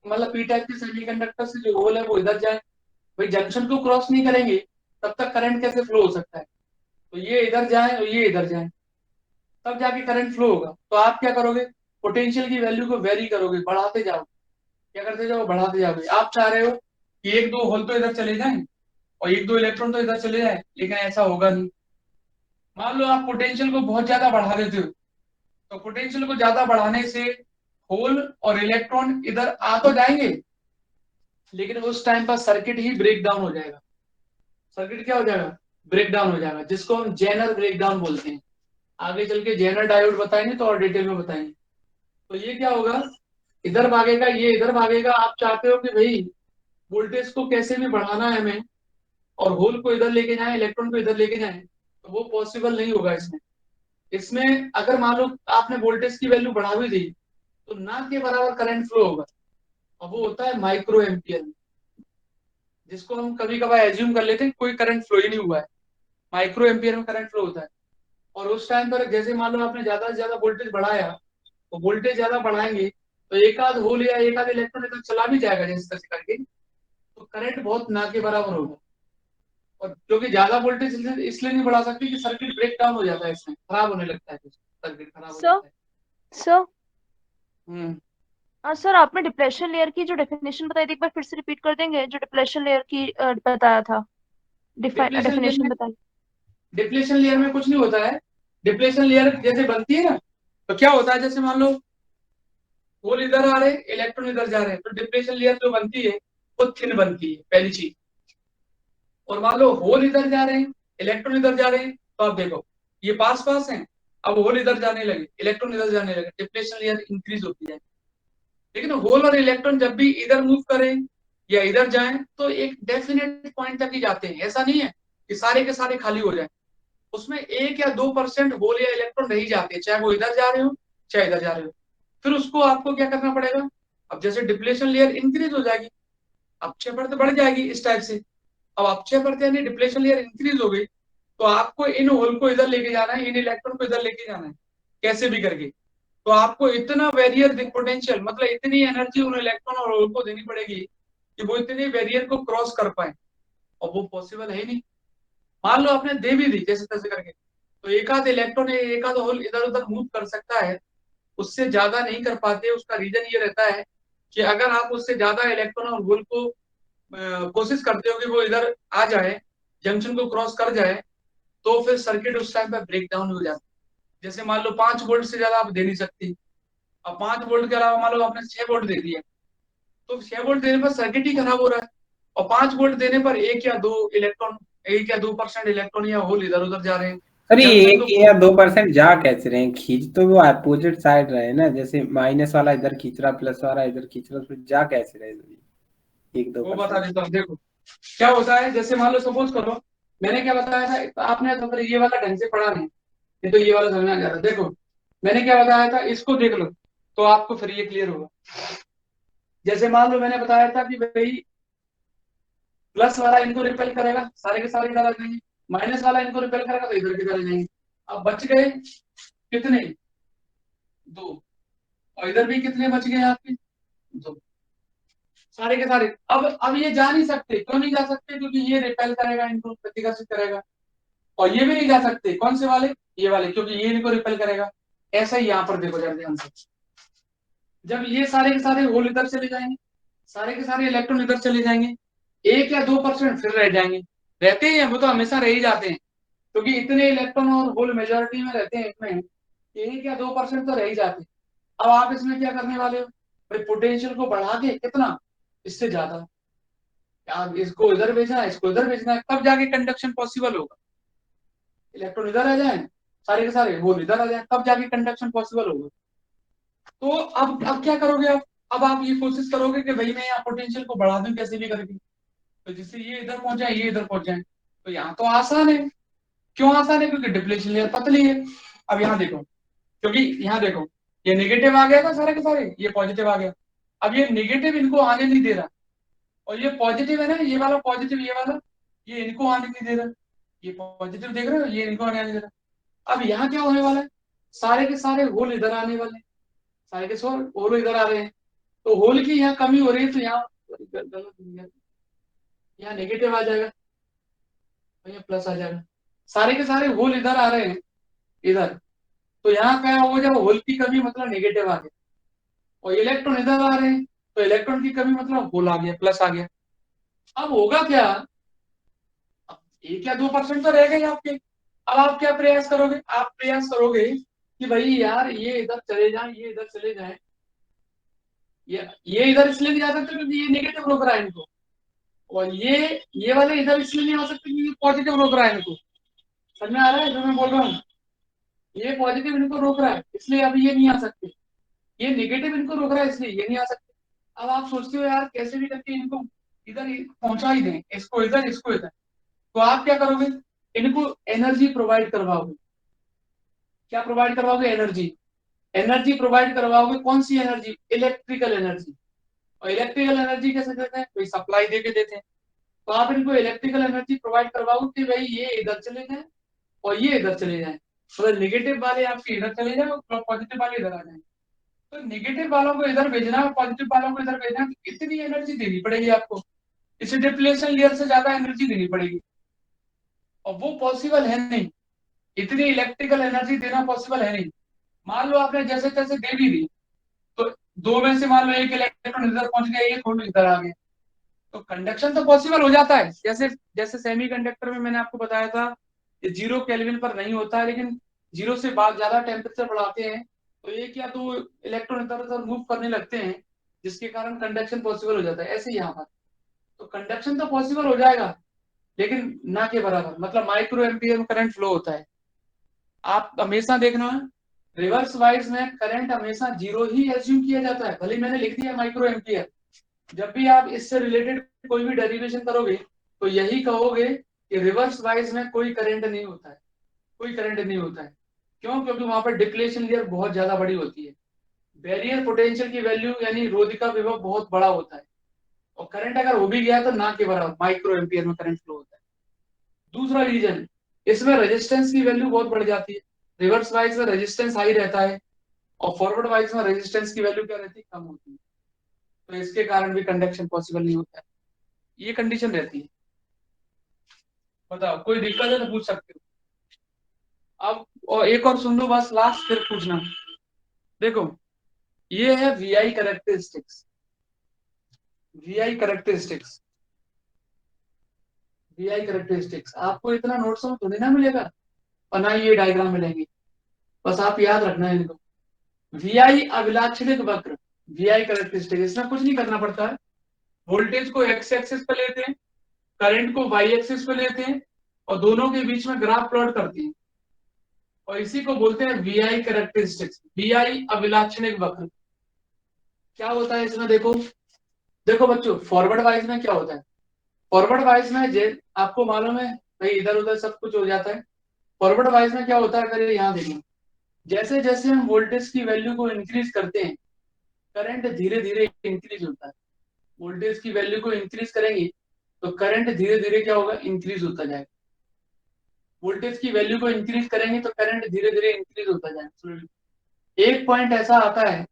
मतलब पी टाइप के सेमीकंडक्टर से जो होल है वो इधर जाए, भाई जंक्शन को क्रॉस नहीं करेंगे तब तक करंट कैसे फ्लो हो सकता है, तो ये इधर जाए और ये इधर जाए, तब जाके करंट फ्लो होगा। तो आप क्या करोगे, पोटेंशियल की वैल्यू को वेरी करोगे, बढ़ाते जाओ, क्या करते जाओ, बढ़ाते जाओगे। आप चाह रहे हो कि एक दो होल तो इधर चले जाएं और एक दो इलेक्ट्रॉन तो इधर चले जाए, लेकिन ऐसा होगा नहीं। मान लो आप पोटेंशियल को बहुत ज्यादा बढ़ा देते हो, तो पोटेंशियल को ज्यादा बढ़ाने से होल और इलेक्ट्रॉन इधर आ तो जाएंगे, लेकिन उस टाइम पर सर्किट ही ब्रेक डाउन हो जाएगा। सर्किट क्या हो जाएगा, ब्रेक डाउन हो जाएगा, जिसको हम जेनर ब्रेक डाउन बोलते हैं। आगे चल के जेनर डायोड बताएंगे तो और डिटेल में बताएंगे। तो ये क्या होगा, इधर भागेगा, ये इधर भागेगा, आप चाहते हो कि भाई वोल्टेज को कैसे भी बढ़ाना है हमें, और होल को इधर लेके जाए, इलेक्ट्रॉन को इधर लेके जाए, तो वो पॉसिबल नहीं होगा इसमें। इसमें अगर मान लो आपने वोल्टेज की वैल्यू बढ़ा भी दी तो ना के बराबर करंट फ्लो होगा, और वो होता है माइक्रो एम्पियर में, जिसको हम कभी कभार एज्यूम कर लेते हैं कोई करंट फ्लो ही नहीं हुआ है, माइक्रो एम्पियर में करंट फ्लो होता है। और उस टाइम पर जैसे मान लो आपने ज्यादा से ज्यादा वोल्टेज बढ़ाया, तो वोल्टेज ज्यादा बढ़ाएंगे तो एक आध होल या एक आध इलेक्ट्रॉन इधर चला भी जाएगा जैसे तैसे करके, तो करंट बहुत ना के बराबर होगा। और क्योंकि ज्यादा वोल्टेज इसलिए नहीं बढ़ा सकते कि सर्किट ब्रेक डाउन हो जाता है, इसमें खराब होने लगता है, सर्किट खराब हो सर जाता है। सर हम्म, सर आपने डिप्लेशन लेयर की जो डेफिनेशन बताई थी एक बार फिर से रिपीट कर देंगे, जो डिप्लेशन लेयर की बताया था, डिप्लेशन लेयर डेफिनेशन में, बताइए। डिप्लेशन लेयर में कुछ नहीं होता है। डिप्लेशन लेयर जैसे बनती है ना, तो क्या होता है, जैसे मान लो होल इधर आ रहे हैं, इलेक्ट्रॉन इधर जा रहे हैं, तो डिप्लेशन लेयर जो बनती है वो थिन बनती है, पहली चीज। और मान लो होल इधर जा रहे हैं, इलेक्ट्रॉन इधर जा रहे हैं, तो आप देखो ये पास पास हैं, अब होल इधर जाने लगे, इलेक्ट्रॉन इधर जाने लगे, डिप्लेशन लेयर इंक्रीज होती है। लेकिन होल और इलेक्ट्रॉन जब भी इधर मूव करें या इधर जाएं तो एक डेफिनेट पॉइंट तक ही जाते हैं। ऐसा नहीं है कि सारे के सारे खाली हो जाए, उसमें 1 या 2% होल या इलेक्ट्रॉन रह ही जाते हैं, चाहे वो इधर जा रहे हो चाहे इधर जा रहे हो। फिर उसको आपको क्या करना पड़ेगा, अब जैसे डिप्लेशन लेयर इंक्रीज हो जाएगी, अक्षय परत बढ़ जाएगी इस टाइप से। अब अक्षय परत यानी डिप्लेशन लेयर इंक्रीज हो गई, तो आपको इन होल को इधर लेके जाना है, इन इलेक्ट्रॉन को इधर लेके जाना है, कैसे भी करके। तो आपको इतना बैरियर पोटेंशियल, मतलब इतनी एनर्जी उन इलेक्ट्रॉन और होल को देनी पड़ेगी कि वो इतने बैरियर को क्रॉस कर पाए, और वो पॉसिबल है नहीं। मान लो आपने दे भी दी जैसे तैसे करके, तो एक आध इलेक्ट्रॉन एक आध होल इधर उधर मूव कर सकता है, उससे ज्यादा नहीं कर पाते। उसका रीजन ये रहता है कि अगर आप उससे ज्यादा इलेक्ट्रॉन और होल को कोशिश करते हो कि वो इधर आ जाए, जंक्शन को क्रॉस कर जाए, तो फिर सर्किट उस टाइम पे ब्रेक डाउन हो जाता है। जैसे मान लो 5 वोल्ट से ज्यादा आप दे नहीं सकती, अब 5 वोल्ट के अलावा मान लो आपने 6 वोल्ट दे दिया, तो 6 वोल्ट देने पर सर्किट ही खराब हो रहा है। और 5 वोल्ट देने पर 1 या 2 इलेक्ट्रॉन या होल इधर उधर जा रहे हैं। अरे जंक्शन 1 तो या 2% जा कैसे रहे हैं, खींच तो वो अपोजिट साइड रहे ना, जैसे माइनस वाला इधर खींच रहा, प्लस वाला इधर खींच रहा, फिर जा कैसे रहे 1-2%? वो बता देता हूँ। देखो क्या होता है, जैसे मान लो सपोज करो मैंने क्या बताया था, तो आपने तो फिर ये वाला ढंग से पढ़ा नहीं, ये तो ये वाला समझ में आ जा रहा है। देखो मैंने क्या बताया था, इसको देख लो तो आपको फिर ये क्लियर होगा। जैसे मान लो मैंने बताया था कि भाई प्लस वाला इनको रिपेल करेगा, सारे के सारे इधर आ जाएंगे, माइनस वाला इनको रिपेल करेगा तो इधर के इधर आ जाएंगे। अब बच गए कितने, 2, और इधर भी कितने बच गए आपके, 2, सारे के सारे। अब ये जा नहीं सकते, क्यों नहीं जा सकते, क्योंकि ये रिपेल करेगा, इनको प्रतिकर्षित करेगा। और ये भी नहीं जा सकते, कौन से वाले, ये वाले, क्योंकि ये इनको रिपेल करेगा। ऐसा ही यहाँ पर देखो जरा ध्यान से, जब ये सारे के सारे होल इधर चले जाएंगे, सारे के सारे इलेक्ट्रॉन इधर चले जाएंगे, 1 या 2% फिर रह जाएंगे। रहते ही हैं, वो तो हमेशा रह ही जाते हैं, क्योंकि इतने इलेक्ट्रॉन और होल मेजोरिटी में रहते हैं इसमें, 1 या 2% तो रह ही जाते हैं। अब आप इसमें क्या करने वाले हो, भाई पोटेंशियल को बढ़ा के कितना, इससे ज्यादा, आप इसको इधर भेजना है, इसको इधर भेजना है, तब जाके कंडक्शन पॉसिबल होगा। इलेक्ट्रॉन इधर आ जाए, सारे के सारे होल इधर आ जाए, तब जाके कंडक्शन पॉसिबल होगा। तो अब क्या करोगे आप, अब आप ये कोशिश करोगे कि भाई मैं यहाँ पोटेंशियल को बढ़ा दूं कैसे भी करके, तो जिससे ये इधर पहुंच जाए, ये इधर पहुंच जाए। तो यहाँ तो आसान है, क्यों आसान है, क्योंकि डिप्लेशन लेयर पतली है। अब यहाँ देखो, क्योंकि यहाँ देखो ये नेगेटिव आ गया था सारे के सारे, ये पॉजिटिव आ गया। अब ये नेगेटिव इनको आने नहीं दे रहा, और ये पॉजिटिव है ना, ये वाला पॉजिटिव, ये वाला, ये इनको आने नहीं दे रहा। ये पॉजिटिव देख रहे हो, ये इनको आने नहीं दे रहा। अब यहाँ क्या होने वाला है, सारे के सारे होल इधर आने वाले हैं, सारे के सारे होल इधर आ रहे हैं, तो होल की यहाँ कमी हो रही है, तो यहाँ गलत, यहाँ नेगेटिव आ जाएगा और यहाँ प्लस आ जाएगा। सारे के सारे होल इधर आ रहे हैं इधर, तो यहाँ क्या हो जाएगा, होल की कमी मतलब नेगेटिव आ गया, और इलेक्ट्रॉन इधर आ रहे हैं, तो इलेक्ट्रॉन की कमी मतलब होल आ गया, प्लस आ गया। अब होगा क्या, अब 1 या 2% तो रह गए आपके। अब आप क्या प्रयास करोगे, आप प्रयास करोगे कि भाई यार ये इधर चले जाए, ये इधर चले जाए, ये इधर इसलिए नहीं जा सकते क्योंकि ये नेगेटिव रोक रहा है इनको, और ये वाले इधर इसलिए नहीं आ सकते क्योंकि पॉजिटिव रोक रहा है इनको। समझ में आ रहा है जो मैं बोल रहा हूँ, ये पॉजिटिव इनको रोक रहा है इसलिए अभी ये नहीं आ सकते, ये नेगेटिव इनको रोक रहा है इसलिए ये नहीं आ सकते। अब आप सोचते हो यार कैसे भी करके इनको इधर पहुंचा ही दें, इसको इधर इसको इधर, तो आप क्या करोगे, इनको एनर्जी प्रोवाइड करवाओगे। क्या प्रोवाइड करवाओगे, एनर्जी। एनर्जी प्रोवाइड करवाओगे, कौन सी एनर्जी, इलेक्ट्रिकल एनर्जी। और इलेक्ट्रिकल एनर्जी कैसे देते हैं, कोई सप्लाई दे के देते हैं। तो आप इनको इलेक्ट्रिकल एनर्जी प्रोवाइड करवाओगे कि भाई ये इधर चले जाए और ये इधर चले जाए, मतलब नेगेटिव वाले आपके इधर चले जाए और पॉजिटिव वाले इधर आ जाए। तो नेगेटिव वालों को इधर भेजना है, पॉजिटिव वालों को इधर भेजना है, तो इतनी एनर्जी देनी पड़ेगी आपको, इसे डिप्लेशन लेयर से ज्यादा एनर्जी देनी पड़ेगी, और वो पॉसिबल है नहीं, इतनी इलेक्ट्रिकल एनर्जी देना पॉसिबल है नहीं। मान लो आपने जैसे तैसे दे भी दी, तो दो में से मान लो एक इलेक्ट्रॉन इधर पहुंच गया, एक होल इधर आ गया, तो कंडक्शन तो पॉसिबल हो जाता है। जैसे जैसे सेमीकंडक्टर में मैंने आपको बताया था, ये 0 केल्विन पर नहीं होता है, लेकिन 0 से बाद ज्यादा टेम्परेचर बढ़ाते हैं तो 1 या 2 इलेक्ट्रॉन इधर उधर मूव करने लगते हैं, जिसके कारण कंडक्शन पॉसिबल हो जाता है। ऐसे ही यहाँ पर तो कंडक्शन तो पॉसिबल हो जाएगा, लेकिन ना के बराबर, मतलब माइक्रो एम्पियर में करंट फ्लो होता है। आप हमेशा देखना, रिवर्स वाइज में करंट हमेशा 0 ही एज्यूम किया जाता है, भले मैंने लिख दिया माइक्रो एम्पियर, जब भी आप इससे रिलेटेड कोई भी डेरिवेशन करोगे तो यही कहोगे कि रिवर्स वाइज में कोई करंट नहीं होता है, कोई करंट नहीं होता है। क्यों? क्योंकि वहां पर डिप्लेशन लेयर बहुत ज्यादा बड़ी होती है, बैरियर पोटेंशियल की वैल्यू यानी रोधिका विभव बहुत बड़ा होता है, और करंट अगर हो भी गया तो ना के बराबर माइक्रो एम्पियर में करंट फ्लो होता है। दूसरा रीजन, इसमें रेजिस्टेंस की वैल्यू बहुत बढ़ जाती है। रिवर्स वाइज में रेजिस्टेंस हाई रहता है और फॉरवर्ड वाइज में रेजिस्टेंस की वैल्यू क्या रहती है? कम होती है। तो इसके कारण भी कंडक्शन पॉसिबल नहीं होता है। ये कंडीशन रहती है। बताओ, कोई दिक्कत है तो पूछ सकते हो। अब और एक और सुन लो बस, लास्ट फिर पूछना। देखो, ये है VI characteristics. VI characteristics, VI characteristics आपको इतना नोट्स में थोड़ी ना मिलेगा और ना ये डायग्राम मिलेंगे, बस आप याद रखना है इनको। वीआई अभिलाक्षणिक वक्र, वीआई कैरेक्टरिस्टिक, इसमें कुछ नहीं करना पड़ता है। वोल्टेज को एक्स एक्सिस पे लेते हैं, करंट को वाई एक्सिस पे लेते हैं और दोनों के बीच में ग्राफ प्लॉट करते हैं, और इसी को बोलते हैं वीआई कैरेक्टरिस्टिक्स, वीआई अभिलाक्षणिक वक्र। क्या होता है इसमें? देखो देखो बच्चों, फॉरवर्ड वाइज में क्या होता है? फॉरवर्ड वाइज में आपको मालूम है भाई, इधर उधर सब कुछ हो जाता है। फॉरवर्ड वाइज में क्या होता है, अगर यहाँ देखो, जैसे जैसे हम वोल्टेज की वैल्यू को इंक्रीज करते हैं, करंट धीरे धीरे इंक्रीज होता है। वोल्टेज की वैल्यू को इंक्रीज करेंगे तो करंट धीरे धीरे क्या होगा? इंक्रीज होता जाएगा। वोल्टेज की वैल्यू को इंक्रीज करेंगे तो करंट धीरे धीरे इंक्रीज होता जाएगा। एक पॉइंट ऐसा आता है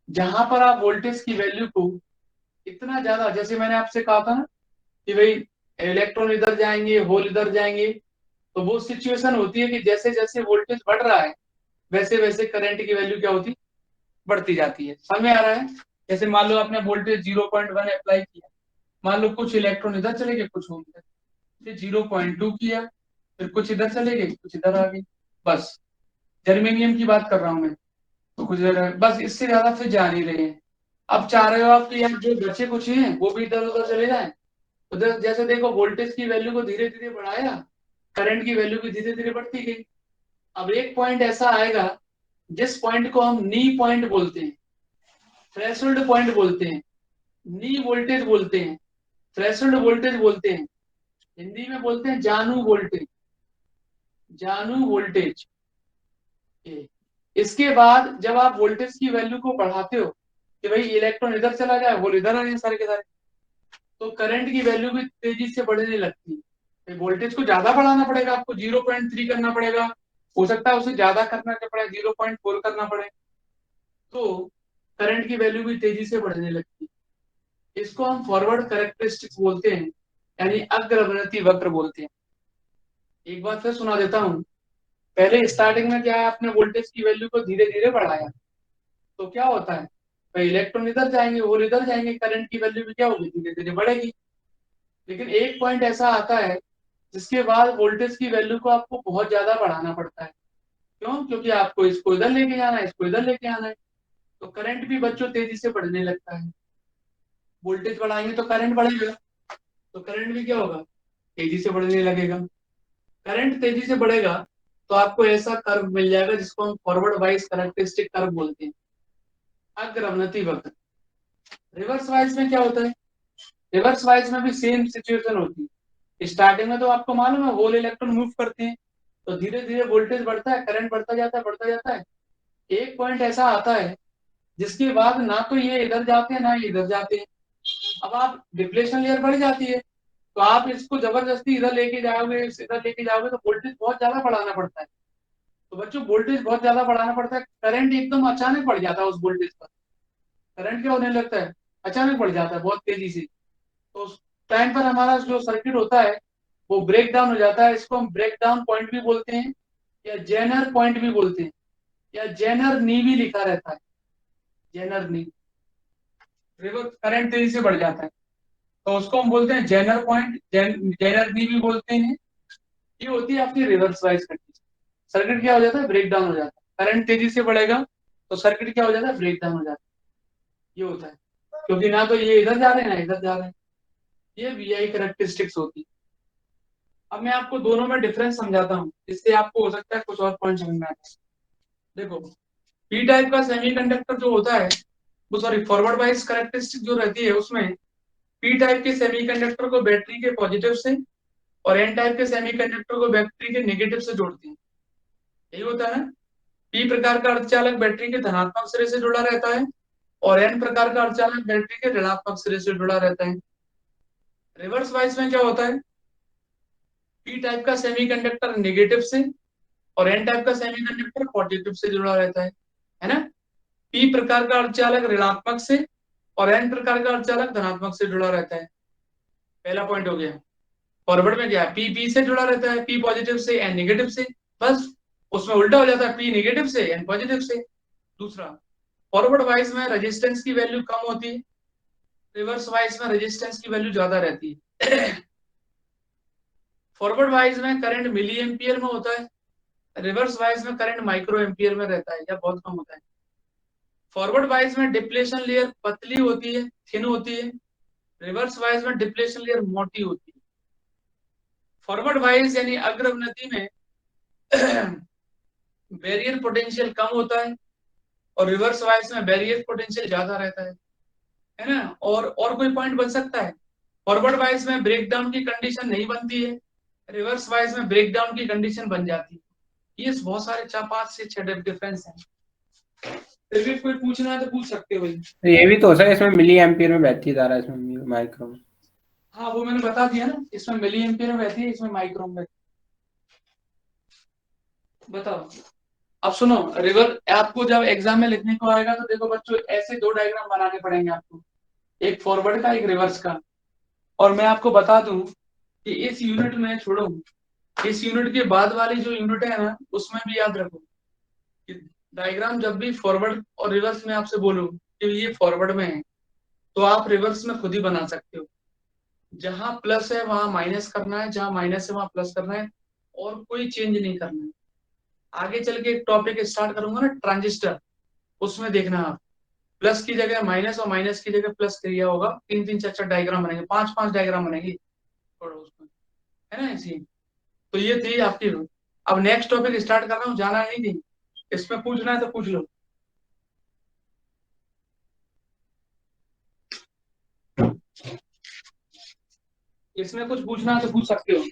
जहां पर आप वोल्टेज की वैल्यू को इतना ज्यादा, जैसे मैंने आपसे कहा था ना कि भाई इलेक्ट्रॉन इधर जाएंगे, होल इधर जाएंगे, तो वो सिचुएशन होती है कि जैसे जैसे वोल्टेज बढ़ रहा है वैसे वैसे करंट की वैल्यू क्या होती? बढ़ती जाती है। समझ में आ रहा है? जैसे मान लो आपने वोल्टेज 0.1 अप्लाई किया, मान लो कुछ इलेक्ट्रॉन इधर चले गए, कुछ होल इधर, फिर 0.2 किया, फिर कुछ इधर चले गए, कुछ इधर आ गए। बस जर्मेनियम की बात कर रहा हूं मैं, तो कुछ इधर, बस इससे ज्यादा फिर जा नहीं रहे हैं। अब चाह रहे हो आप कि यार जो बचे कुछ हैं वो भी इधर उधर चले जाएं, तो जैसे देखो वोल्टेज की वैल्यू को धीरे धीरे बढ़ाया, करंट की वैल्यू भी धीरे धीरे बढ़ती गई। अब एक पॉइंट ऐसा आएगा जिस पॉइंट को हम नी पॉइंट बोलते हैं, थ्रेशोल्ड पॉइंट बोलते हैं, नी वोल्टेज बोलते हैं, थ्रेशोल्ड वोल्टेज बोलते हैं, हिंदी में बोलते हैं जानू वोल्टेज, जानू वोल्टेज। इसके बाद जब आप वोल्टेज की वैल्यू को बढ़ाते हो कि भाई इलेक्ट्रॉन इधर चला जाए, वो इधर आ जाए सारे के सारे, तो करंट की वैल्यू भी तेजी से बढ़ने लगती है। वोल्टेज को ज्यादा बढ़ाना पड़ेगा, आपको 0.3 करना पड़ेगा, हो सकता है उसे ज्यादा करना पड़े, 0.4 करना पड़े, तो करंट की वैल्यू भी तेजी से बढ़ने लगती है। इसको हम फॉरवर्ड कैरेक्टरिस्टिक्स बोलते हैं, यानी अग्रवर्ती वक्र बोलते हैं। एक बार फिर सुना देता हूँ। पहले स्टार्टिंग में क्या है, आपने वोल्टेज की वैल्यू को धीरे धीरे बढ़ाया, तो क्या होता है भाई, इलेक्ट्रॉन इधर जाएंगे, होल इधर जाएंगे, करंट की वैल्यू भी क्या होगी? धीरे धीरे बढ़ेगी। लेकिन एक पॉइंट ऐसा आता है जिसके बाद वोल्टेज की वैल्यू को आपको बहुत ज्यादा बढ़ाना पड़ता है। क्यों? क्योंकि आपको इसको इधर लेके जाना है, इसको इधर लेके आना है, तो करंट भी बच्चों तेजी से बढ़ने लगता है। वोल्टेज बढ़ाएंगे तो करंट बढ़ेगा, तो करंट भी क्या होगा? तेजी से बढ़ने लगेगा। करंट तेजी से बढ़ेगा तो आपको ऐसा कर्व मिल जाएगा जिसको हम फॉरवर्ड वाइज कैरेक्टरिस्टिक कर्व बोलते हैं, अग्रवनति वक्र। रिवर्स वाइज में क्या होता है? रिवर्स वाइज में भी सेम सिचुएशन होती है। स्टार्टिंग में तो आपको मालूम है होल इलेक्ट्रॉन मूव करते हैं, तो धीरे धीरे वोल्टेज बढ़ता है, करंट बढ़ता जाता है, बढ़ता जाता है। एक पॉइंट ऐसा आता है जिसके बाद ना तो ये इधर जाते हैं ना ये इधर जाते हैं। अब आप डिप्लेशन लेयर बढ़ जाती है, तो आप इसको जबरदस्ती इधर लेके जाओगे, इधर लेके जाओगे, तो वोल्टेज बहुत ज्यादा बढ़ाना पड़ता है। तो बच्चों वोल्टेज बहुत ज्यादा बढ़ाना पड़ता है, करंट एकदम अचानक बढ़ जाता है उस वोल्टेज पर। करंट क्या होने लगता है? अचानक बढ़ जाता है बहुत तेजी से। तो उस टाइम पर हमारा जो सर्किट होता है वो ब्रेक डाउन हो जाता है। इसको हम ब्रेक डाउन पॉइंट भी बोलते हैं, या जेनर पॉइंट भी बोलते हैं, या जेनर नी भी लिखा रहता है, जेनर नी। रिवर्स करंट तेजी से बढ़ जाता है तो उसको हम बोलते हैं जेनर पॉइंट, जेनर नी भी बोलते हैं। ये होती है आपकी रिवर्स वाइज कंडीशन। सर्किट क्या हो जाता है? ब्रेक डाउन हो जाता है। करंट तेजी से बढ़ेगा तो सर्किट क्या हो जाता है? ब्रेक डाउन हो जाता है। ये होता है, क्योंकि ना तो ये इधर जा रहे हैं ना इधर जा रहे हैं। ये वीआई कैरेक्टरिस्टिक्स होती है। अब मैं आपको दोनों में डिफरेंस समझाता हूँ, जिससे आपको हो सकता है कुछ और पॉइंट समझ में आता है। देखो, पी टाइप का सेमीकंडक्टर जो होता है वो, सॉरी, फॉरवर्ड वाइज कैरेक्टरिस्टिक जो रहती है उसमें पी टाइप के सेमीकंडक्टर को बैटरी के पॉजिटिव से और एन टाइप के सेमीकंडक्टर को बैटरी के नेगेटिव से जोड़ती है। यही होता है ना। पी प्रकार का अर्धचालक बैटरी के धनात्मक सिरे से जुड़ा रहता है और एन प्रकार का अर्धचालक बैटरी के ऋणात्मक सिरे से जुड़ा रहता है। रिवर्स वाइज में क्या होता है, पी टाइप का सेमीकंडक्टर नेगेटिव से और एन टाइप का सेमीकंडक्टर पॉजिटिव से जुड़ा रहता है ना। पी प्रकार का अर्धचालक ऋणात्मक से और एन प्रकार का अर्धचालक धनात्मक से जुड़ा रहता है। पहला पॉइंट हो गया। फॉरवर्ड में क्या है, पी पी से जुड़ा रहता है, पी पॉजिटिव से एन नेगेटिव से, बस उसमें उल्टा हो जाता है, पी नेगेटिव से एन पॉजिटिव से। दूसरा, फॉरवर्ड वाइज में रेजिस्टेंस की वैल्यू कम होती है, रिवर्स वाइज में रेजिस्टेंस की वैल्यू ज्यादा रहती है। फॉरवर्ड वाइज में करंट मिली एम्पियर में होता है, रिवर्स वाइज में करंट माइक्रो एम्पियर में रहता है या बहुत कम होता है। फॉरवर्ड वाइज में डिप्लेशन लेयर पतली होती है, थिन होती है, रिवर्स वाइज में डिप्लेशन लेयर मोटी होती है। फॉरवर्ड वाइज यानी अग्रवृद्धि में बैरियर पोटेंशियल कम होता है और रिवर्स वाइज में बैरियर पोटेंशियल ज्यादा रहता है ना। और कोई पॉइंट बन सकता है, फॉरवर्ड वाइज में ब्रेकडाउन की कंडीशन नहीं बनती है, रिवर्स वाइज में ब्रेकडाउन की कंडीशन बन जाती है। ये बहुत सारे 5 से 6 डिफरेंस हैं। फिर भी कोई पूछना है तो पूछ सकते हो भाई। तो ये भी तो हो सकता है इसमें मिली एम्पियर में बहती धारा, इसमें माइक्रो में। हाँ वो मैंने बता दिया ना, इसमें मिली एम्पियर में बहती है, इसमें माइक्रो में। बताओ अब सुनो, रिवर आपको जब एग्जाम में लिखने को आएगा तो देखो बच्चों, ऐसे 2 डायग्राम बनाने पड़ेंगे आपको, एक फॉरवर्ड का एक रिवर्स का। और मैं आपको बता दूं कि इस यूनिट में छोड़ो, इस यूनिट के बाद वाली जो यूनिट है ना, उसमें भी याद रखो कि डायग्राम जब भी फॉरवर्ड और रिवर्स में आपसे बोलूं कि ये फॉरवर्ड में है तो आप रिवर्स में खुद ही बना सकते हो। जहां प्लस है वहां माइनस करना है, जहां माइनस है वहां प्लस करना है, और कोई चेंज नहीं करना है। आगे चल के एक टॉपिक स्टार्ट करूंगा ना, ट्रांजिस्टर, उसमें देखना आप प्लस की जगह माइनस और माइनस की जगह प्लस किया होगा, 3 4 डायग्राम बनेंगे, 5 डायग्राम बनेंगे थोड़ा उसमें, है ना ऐसी। तो ये थी आपकी। अब नेक्स्ट टॉपिक स्टार्ट कर रहा हूँ, जाना नहीं थी, इसमें पूछना है तो पूछ लो। इसमें कुछ पूछना है तो पूछ सकते हो।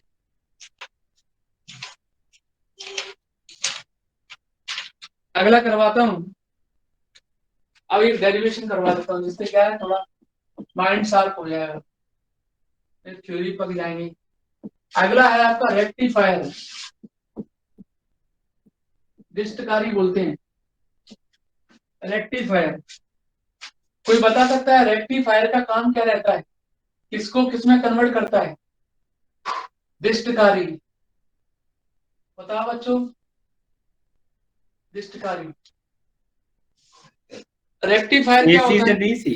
अगला करवाता हूँ, अब एक डेरिवेशन करवा देता हूँ जिससे क्या है थोड़ा माइंड शार्प हो जाएगा, थ्योरी पक जाएंगे। अगला है आपका रेक्टिफायर, डिस्टकारी बोलते हैं रेक्टिफायर। कोई बता सकता है रेक्टिफायर का काम क्या रहता है, किसको किसमें कन्वर्ट करता है? डिस्टकारी, बताओ बच्चों, डिस्टकारी। रेक्टिफायर क्या एसी होता से है? डीसी।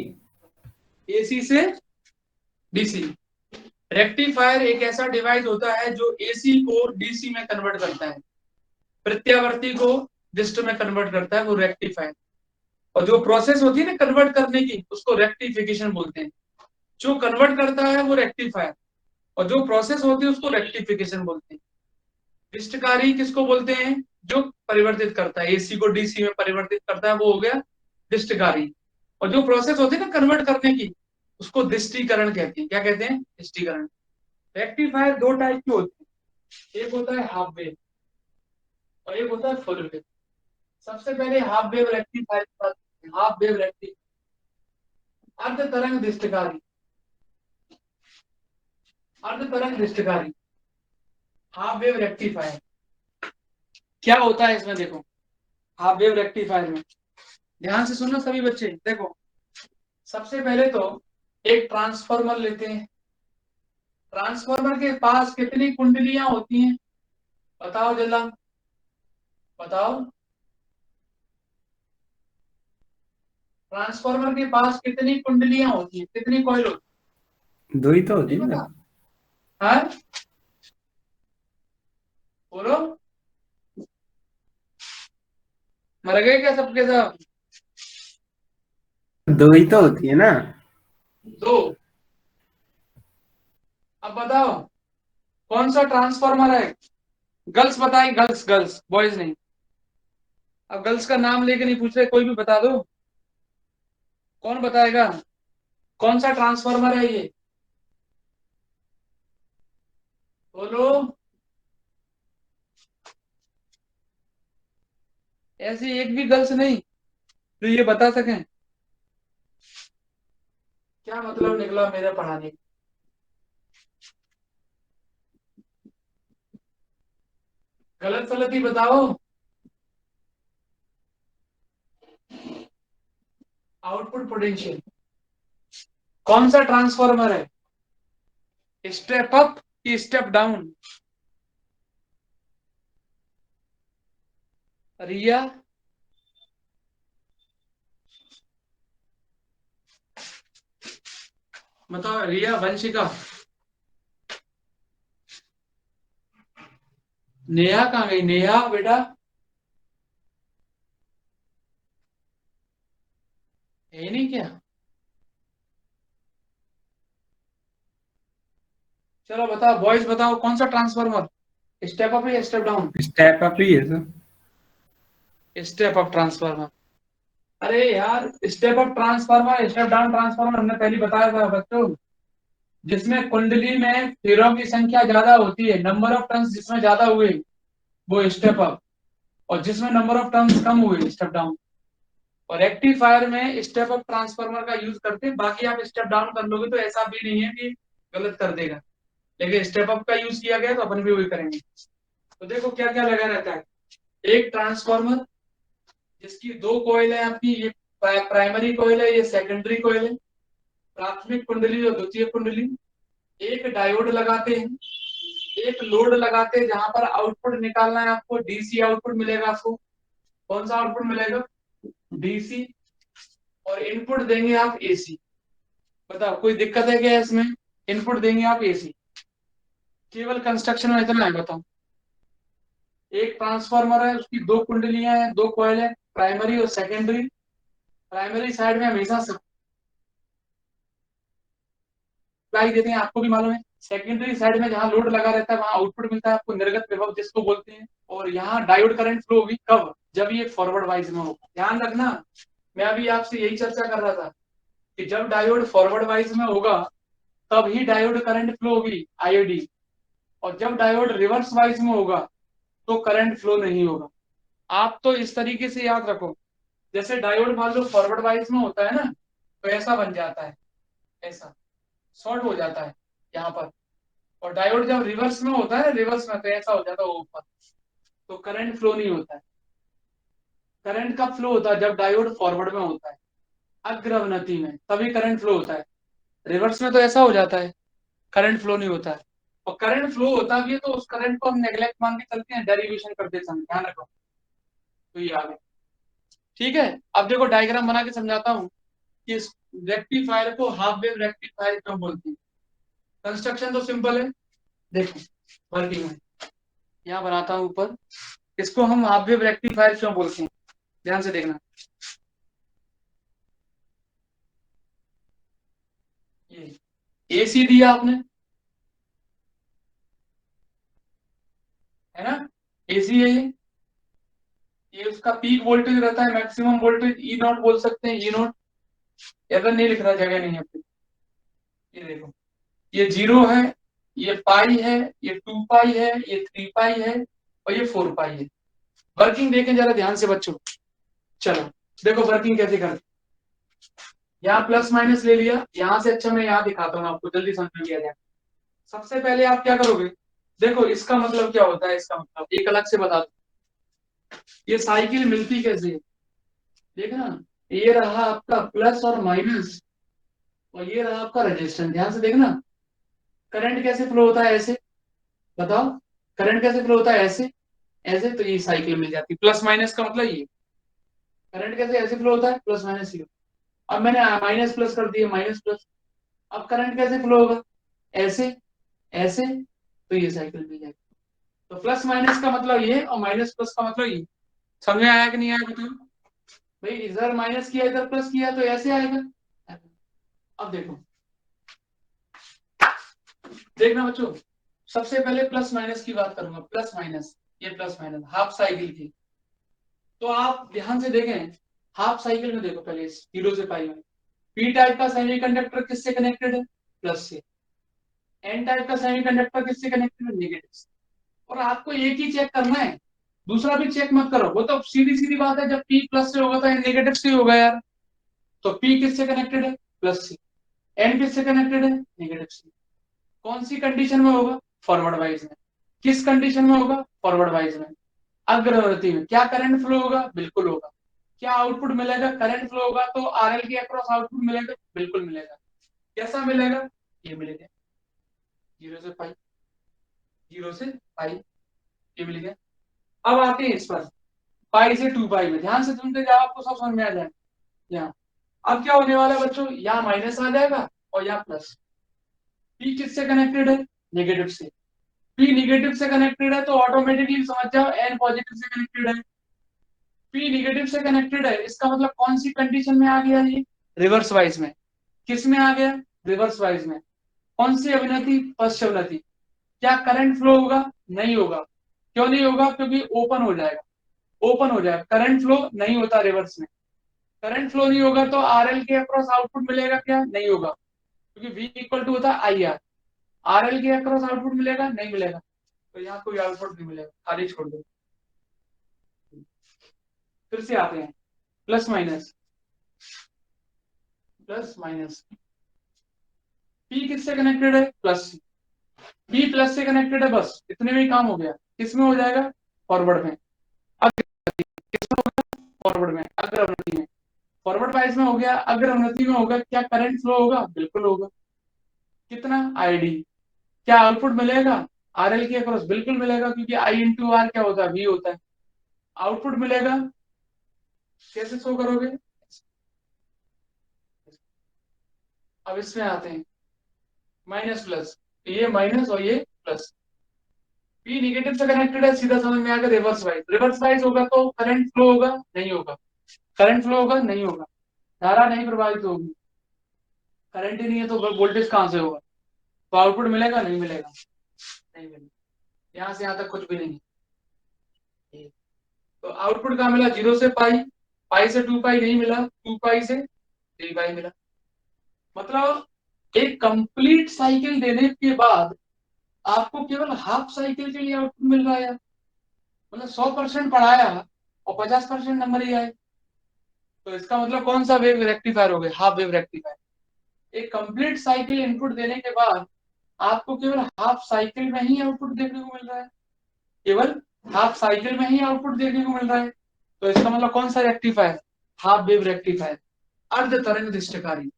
एसी से डीसी। रेक्टिफायर एक ऐसा डिवाइस होता है जो एसी को डीसी में कन्वर्ट करता है, प्रत्यावर्ती को डिस्ट में कन्वर्ट करता है, वो रेक्टिफायर। और जो प्रोसेस होती है ना कन्वर्ट करने की, उसको रेक्टिफिकेशन बोलते हैं। जो कन्वर्ट करता है वो रेक्टिफायर, और जो प्रोसेस होती है उसको रेक्टिफिकेशन बोलते हैं। डिस्टकारी किसको बोलते हैं? जो परिवर्तित करता है, एसी को डीसी में परिवर्तित करता है, वो हो गया डिस्टकारी। और जो प्रोसेस होती है ना कन्वर्ट करने की, उसको दिष्टीकरण कहते हैं। क्या कहते हैं? दिष्टीकरण। रेक्टिफायर 2 टाइप के होते हैं, एक होता है हाफ वेव और एक होता है फुल वेव। सबसे पहले हाफ वेव रेक्टिफायर की बात करते हैं। हाफ वेव रेक्टिफायर, अर्ध तरंग दिष्टकारी, अर्ध तरंग दिष्टकारी, हाफ वेव रेक्टिफायर। क्या होता है इसमें देखो, हाफ वेव रेक्टिफायर में ध्यान से सुनना सभी बच्चे। देखो सबसे पहले तो एक ट्रांसफार्मर लेते हैं, ट्रांसफार्मर के पास कितनी कुंडलियां होती हैं? बताओ जल्दा बताओ। ट्रांसफार्मर के पास कितनी कुंडलियां होती हैं, कितनी कॉइल होती 2 ही तो होती है? है नहीं ना। पता? हाँ बोलो, मर गए क्या सबके सब? 2 ही तो होती है ना। 2। अब बताओ कौन सा ट्रांसफार्मर है? गर्ल्स बताएं, गर्ल्स, गर्ल्स, बॉयज नहीं। अब गर्ल्स का नाम लेके नहीं पूछ रहे, कोई भी बता दो। कौन बताएगा कौन सा ट्रांसफार्मर है ये? बोलो, ऐसी एक भी गर्ल्स नहीं तो ये बता सकें क्या मतलब निकला मेरे पढ़ाने का। गलत सलत ही बताओ। आउटपुट पोटेंशियल कौन सा ट्रांसफार्मर है, स्टेप अप कि स्टेप डाउन? रिया, बताओ रिया, वंशिका, नेहा कहाँ गई? नेहा बेटा, है नहीं क्या? चलो बताओ बॉयज, बताओ कौन सा ट्रांसफार्मर, स्टेप अप या स्टेप डाउन? स्टेप अप ही है सर। Step up transformer. अरे यार, step up transformer step down transformer हमने पहले बताया था बच्चों, जिसमें कुंडली में फेरों की संख्या ज्यादा होती है, नंबर ऑफ टर्न्स जिसमें ज्यादा हुए वो स्टेप अप, और जिसमें नंबर ऑफ टर्न्स कम हुए स्टेप डाउन। और रेक्टिफायर में स्टेप अप ट्रांसफार्मर का यूज करते हैं, बाकी आप स्टेप डाउन कर लोगे तो ऐसा भी नहीं है कि गलत कर देगा, लेकिन स्टेप अप का यूज किया गया तो अपन भी वही करेंगे। तो देखो क्या क्या लगा रहता है, एक ट्रांसफार्मर जिसकी दो कॉइल है आपकी, ये प्राइमरी कॉइल है, ये सेकेंडरी कॉइल है, प्राथमिक कुंडली और द्वितीय कुंडली। एक डायोड लगाते हैं, एक लोड लगाते हैं जहां पर आउटपुट निकालना है आपको, डीसी आउटपुट मिलेगा आपको। कौन सा आउटपुट मिलेगा? डीसी। और इनपुट देंगे आप एसी। बताओ कोई दिक्कत है क्या इसमें? इनपुट देंगे आप एसी, केवल कंस्ट्रक्शन में इतना है। बताओ, एक ट्रांसफार्मर है, उसकी दो कुंडलियां हैं, दो कॉइल है, प्राइमरी और सेकेंडरी। प्राइमरी साइड में हमेशा सप्लाई देते हैं, आपको भी मालूम है। सेकेंडरी साइड में जहां लोड लगा रहता है वहां आउटपुट मिलता है आपको, निर्गत विभव जिसको बोलते हैं। और यहाँ डायोड करंट फ्लो होगी कब? जब ये फॉरवर्ड वाइज में होगा। ध्यान रखना, मैं अभी आपसे यही चर्चा कर रहा था कि जब डायोड फॉरवर्ड वाइज में होगा तब ही डायोड करंट फ्लो होगी, आईओडी। और जब डायोड रिवर्स वाइज में होगा तो करंट फ्लो नहीं होगा। आप तो इस तरीके से याद रखो, जैसे डायोड मान लो फॉरवर्ड वाइज में होता है ना, तो ऐसा बन जाता है, ऐसा शॉर्ट हो जाता है यहाँ पर। और डायोड जब रिवर्स में होता है, रिवर्स में, तो ऐसा हो जाता है ऊपर, तो करंट फ्लो नहीं होता है। करंट कब फ्लो होता है? जब डायोड फॉरवर्ड में होता है, अग्रवनति में, तभी करंट फ्लो होता है। रिवर्स में तो ऐसा हो जाता है, करंट फ्लो नहीं होता है। और करंट फ्लो होता भी है तो उस करंट को हम नेग्लेक्ट मान के चलते हैं डेरिवेशन करते समय, ध्यान रखो। तो ये आगे ठीक है। अब देखो डायग्राम बना के समझाता हूँ कि इस रेक्टिफायर को हाफ वेव रेक्टिफायर क्यों बोलते हैं। कंस्ट्रक्शन तो सिंपल है, देखो वर्किंग में यहाँ बनाता हूँ ऊपर। इसको हम हाफ वेव रेक्टिफायर क्यों बोलते हैं, ध्यान से देखना। ये एसी दिया आपने, है ना, एसी है ये उसका पीक वोल्टेज रहता है, मैक्सिमम वोल्टेज ई नॉट बोल सकते हैं, ई नॉट। अगर नहीं लिख रहा, जगह नहीं है अपनी। ये देखो, ये 0 है, ये पाई है, ये 2 पाई है, ये 3 पाई है, और ये 4 पाई है। वर्किंग देखें जरा ध्यान से बच्चों। चलो देखो वर्किंग कैसे करते। यहाँ प्लस माइनस ले लिया, यहाँ से अच्छा मैं यहाँ दिखाता हूँ आपको, जल्दी समझ में आ जाए। सबसे पहले आप क्या करोगे, देखो इसका मतलब क्या होता है, इसका मतलब एक अलग से बता दो। ये साइकिल मिलती कैसे है, देखना, ये रहा आपका प्लस और माइनस, और ये रहा आपका रेजिस्टेंस। ध्यान से देखना, करंट कैसे फ्लो होता है, ऐसे। बताओ, करंट कैसे फ्लो होता है, ऐसे, ऐसे। तो ये साइकिल मिल जाती है, प्लस माइनस का मतलब ये। करंट कैसे ऐसे फ्लो होता है, प्लस माइनस ये। अब मैंने माइनस प्लस कर दिया, माइनस प्लस। अब करंट कैसे फ्लो होगा, ऐसे, ऐसे। तो ये साइकिल मिल जाएगी। तो प्लस माइनस का मतलब ये और माइनस प्लस का मतलब ये। समझ में आया कि नहीं आया बताओ भाई। इधर माइनस किया इधर प्लस किया तो ऐसे आएगा। अब देखो, देखना बच्चों, सबसे पहले प्लस माइनस की बात करूंगा, प्लस माइनस, ये प्लस माइनस हाफ साइकिल की। तो आप ध्यान से देखें, हाफ साइकिल में देखो पहले 0 से पाई में, पी टाइप का सेमीकंडक्टर किससे कनेक्टेड है, प्लस से। एन टाइप का सेमीकंडक्टर किससे कनेक्टेड है? नेगेटिव से। और आपको एक ही चेक करना है, दूसरा भी चेक मत करो, वो तो सीधी सीधी बात है, जब P प्लस से होगा तो N नेगेटिव से ही होगा यार। तो P किससे कनेक्टेड है? प्लस से। N किससे कनेक्टेड है? नेगेटिव से। कौन सी कंडीशन में होगा? फॉरवर्ड वाइज में। किस कंडीशन में होगा? फॉरवर्ड वाइज में। अग्रवर्ती में क्या करंट फ्लो होगा? बिल्कुल होगा। क्या आउटपुट मिलेगा? करंट फ्लो होगा तो RL के अक्रॉस आउटपुट मिलेगा? बिल्कुल मिलेगा। कैसा मिलेगा? ये मिलेगा 0 से पाई, 0 से पाई, ये मिल गया। अब आते हैं इस पर, पाई से 2 पाई में, ध्यान से सुनते जाओ, आपको सब समझ में आ जाए। यहाँ अब क्या होने वाला है बच्चों? यहाँ माइनस आ जाएगा और यहाँ प्लस। P किससे कनेक्टेड है? नेगेटिव से। P नेगेटिव से कनेक्टेड है तो ऑटोमेटिकली समझ जाओ N पॉजिटिव से कनेक्टेड है। P नेगेटिव से कनेक्टेड है, इसका मतलब कौन सी कंडीशन में आ गया ये? रिवर्स वाइज में। किस में आ गया? रिवर्स वाइज में। कौन सी अवनति? फर्स्ट अवनति। क्या करंट फ्लो होगा? नहीं होगा। क्यों नहीं होगा? क्योंकि ओपन हो जाएगा, ओपन हो जाएगा, करंट फ्लो नहीं होता रिवर्स में। करंट फ्लो नहीं होगा तो RL के अक्रॉस आउटपुट मिलेगा क्या? नहीं होगा, क्योंकि V इक्वल टू होता है IR। RL के अक्रॉस आउटपुट मिलेगा? नहीं मिलेगा, तो यहाँ कोई आउटपुट नहीं मिलेगा, खाली छोड़ दो। फिर से आते हैं, plus minus, plus minus. P किससे कनेक्टेड है? प्लस से। P प्लस से कनेक्टेड है, बस इतने में ही काम हो गया। किसमें हो जाएगा? फॉरवर्ड में। अब किसमें होगा? फॉरवर्ड में, अग्रवर्ती में। फॉरवर्ड वाइज में हो गया, अग्रवर्ती में होगा। क्या करंट फ्लो होगा? बिल्कुल होगा। कितना? ID। क्या आउटपुट मिलेगा? RL के अक्रॉस बिल्कुल मिलेगा, क्योंकि I इंटू आर क्या होता है? V होता है। आउटपुट मिलेगा, कैसे शो करोगे? अब इसमें आते हैं, माइनस प्लस, ये माइनस और ये प्लस। P निगेटिव से कनेक्टेड है, सीधा समझ में आ गया। रिवर्स वाइज, रिवर्स वाइज होगा तो करंट फ्लो होगा? नहीं होगा। करंट फ्लो होगा? नहीं होगा। धारा नहीं प्रभावित होगी, करंट ही नहीं है तो वोल्टेज कहां से होगा? तो आउटपुट मिलेगा? नहीं मिलेगा, नहीं मिलेगा। यहां से यहां तक कुछ भी नहीं है। तो आउटपुट कहां मिला? 0 से पाई, पाई से 2 पाई नहीं मिला, 2 पाई से 3 पाई मिला। मतलब एक कंप्लीट साइकिल देने के बाद आपको केवल हाफ साइकिल के लिए आउटपुट मिल रहा है। मतलब 100% पढ़ाया और 50% नंबर ही आए, तो इसका मतलब कौन सा वेव रेक्टिफायर हो गया? Half wave rectifier. एक कंप्लीट साइकिल इनपुट देने के बाद आपको केवल हाफ साइकिल में ही आउटपुट देखने को मिल रहा है, केवल हाफ साइकिल में ही आउटपुट देखने को मिल रहा है। तो इसका मतलब कौन सा रेक्टिफायर? हाफ वेव रेक्टिफायर, अर्ध तरंग दृष्टिकारी।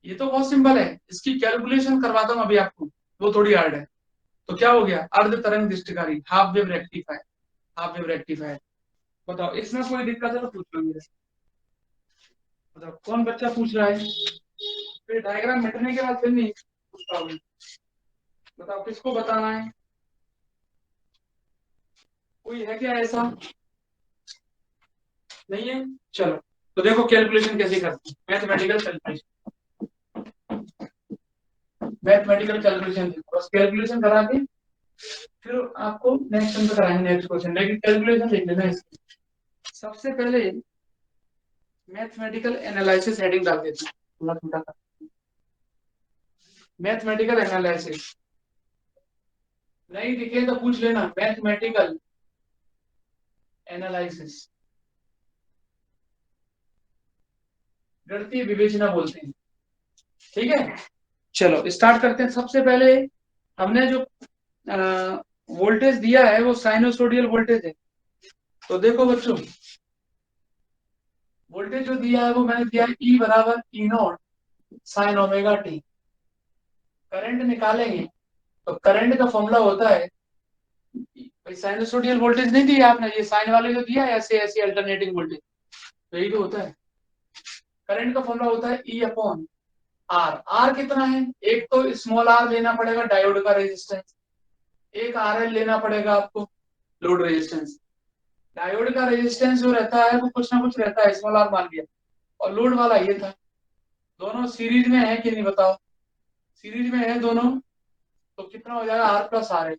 ये तो बहुत सिंपल है, इसकी कैलकुलेशन करवाता हूं अभी आपको, वो थोड़ी हार्ड है। तो क्या हो गया? अर्ध तरंग दृष्टिकारी, half wave rectifier, half wave rectifier. बताओ इसमें कोई दिक्कत है तो पूछ लो मेरे से। बताओ कौन बच्चा पूछ रहा है? फिर डायग्राम मिटने के बाद फिर नहीं कुछ प्रॉब्लम। बताओ किसको बताना है? कोई है क्या ऐसा? नहीं है? चलो तो देखो कैलकुलेशन कैसे करते हैं, मैथमेटिकल कैलकुलेशन। मैथमेटिकल कैलकुलेशन बस कैलकुलेशन करा के फिर आपको नेक्स्ट टाइम कराएंगे नेक्स्ट क्वेश्चन, लेकिन कैलकुलेशन देख लेना इसकी। सबसे पहले मैथमेटिकल एनालिसिस हेडिंग डाल देते हैं, थोड़ा छोटा कर। मैथमेटिकल एनालिसिस नहीं दिखे तो पूछ लेना, मैथमेटिकल एनालिसिस, गणितीय विवेचना बोलते हैं। ठीक है, चलो स्टार्ट करते हैं। सबसे पहले हमने जो वोल्टेज दिया है वो साइनोसोडियल वोल्टेज है। तो देखो बच्चों, वोल्टेज जो दिया है वो मैंने दिया है E बराबर E0 sign omega T. Current निकालेंगे तो करंट का फॉर्मूला होता है, साइनोसोडियल वोल्टेज नहीं दिया आपने, ये साइन वाले जो दिया है ऐसे ऐसे अल्टरनेटिंग वोल्टेज, तो यही तो होता है। करंट का फॉर्मूला होता है E अपॉन R। R कितना है? एक तो स्मॉल r लेना पड़ेगा डायोड का रेजिस्टेंस, एक RL लेना पड़ेगा आपको लोड रेजिस्टेंस। डायोड का रेजिस्टेंस जो रहता है वो कुछ ना कुछ रहता है, स्मॉल r मान लिया, और लोड वाला ये था। दोनों सीरीज में है कि नहीं बताओ? सीरीज में है दोनों, तो कितना हो जाएगा? R plus RL।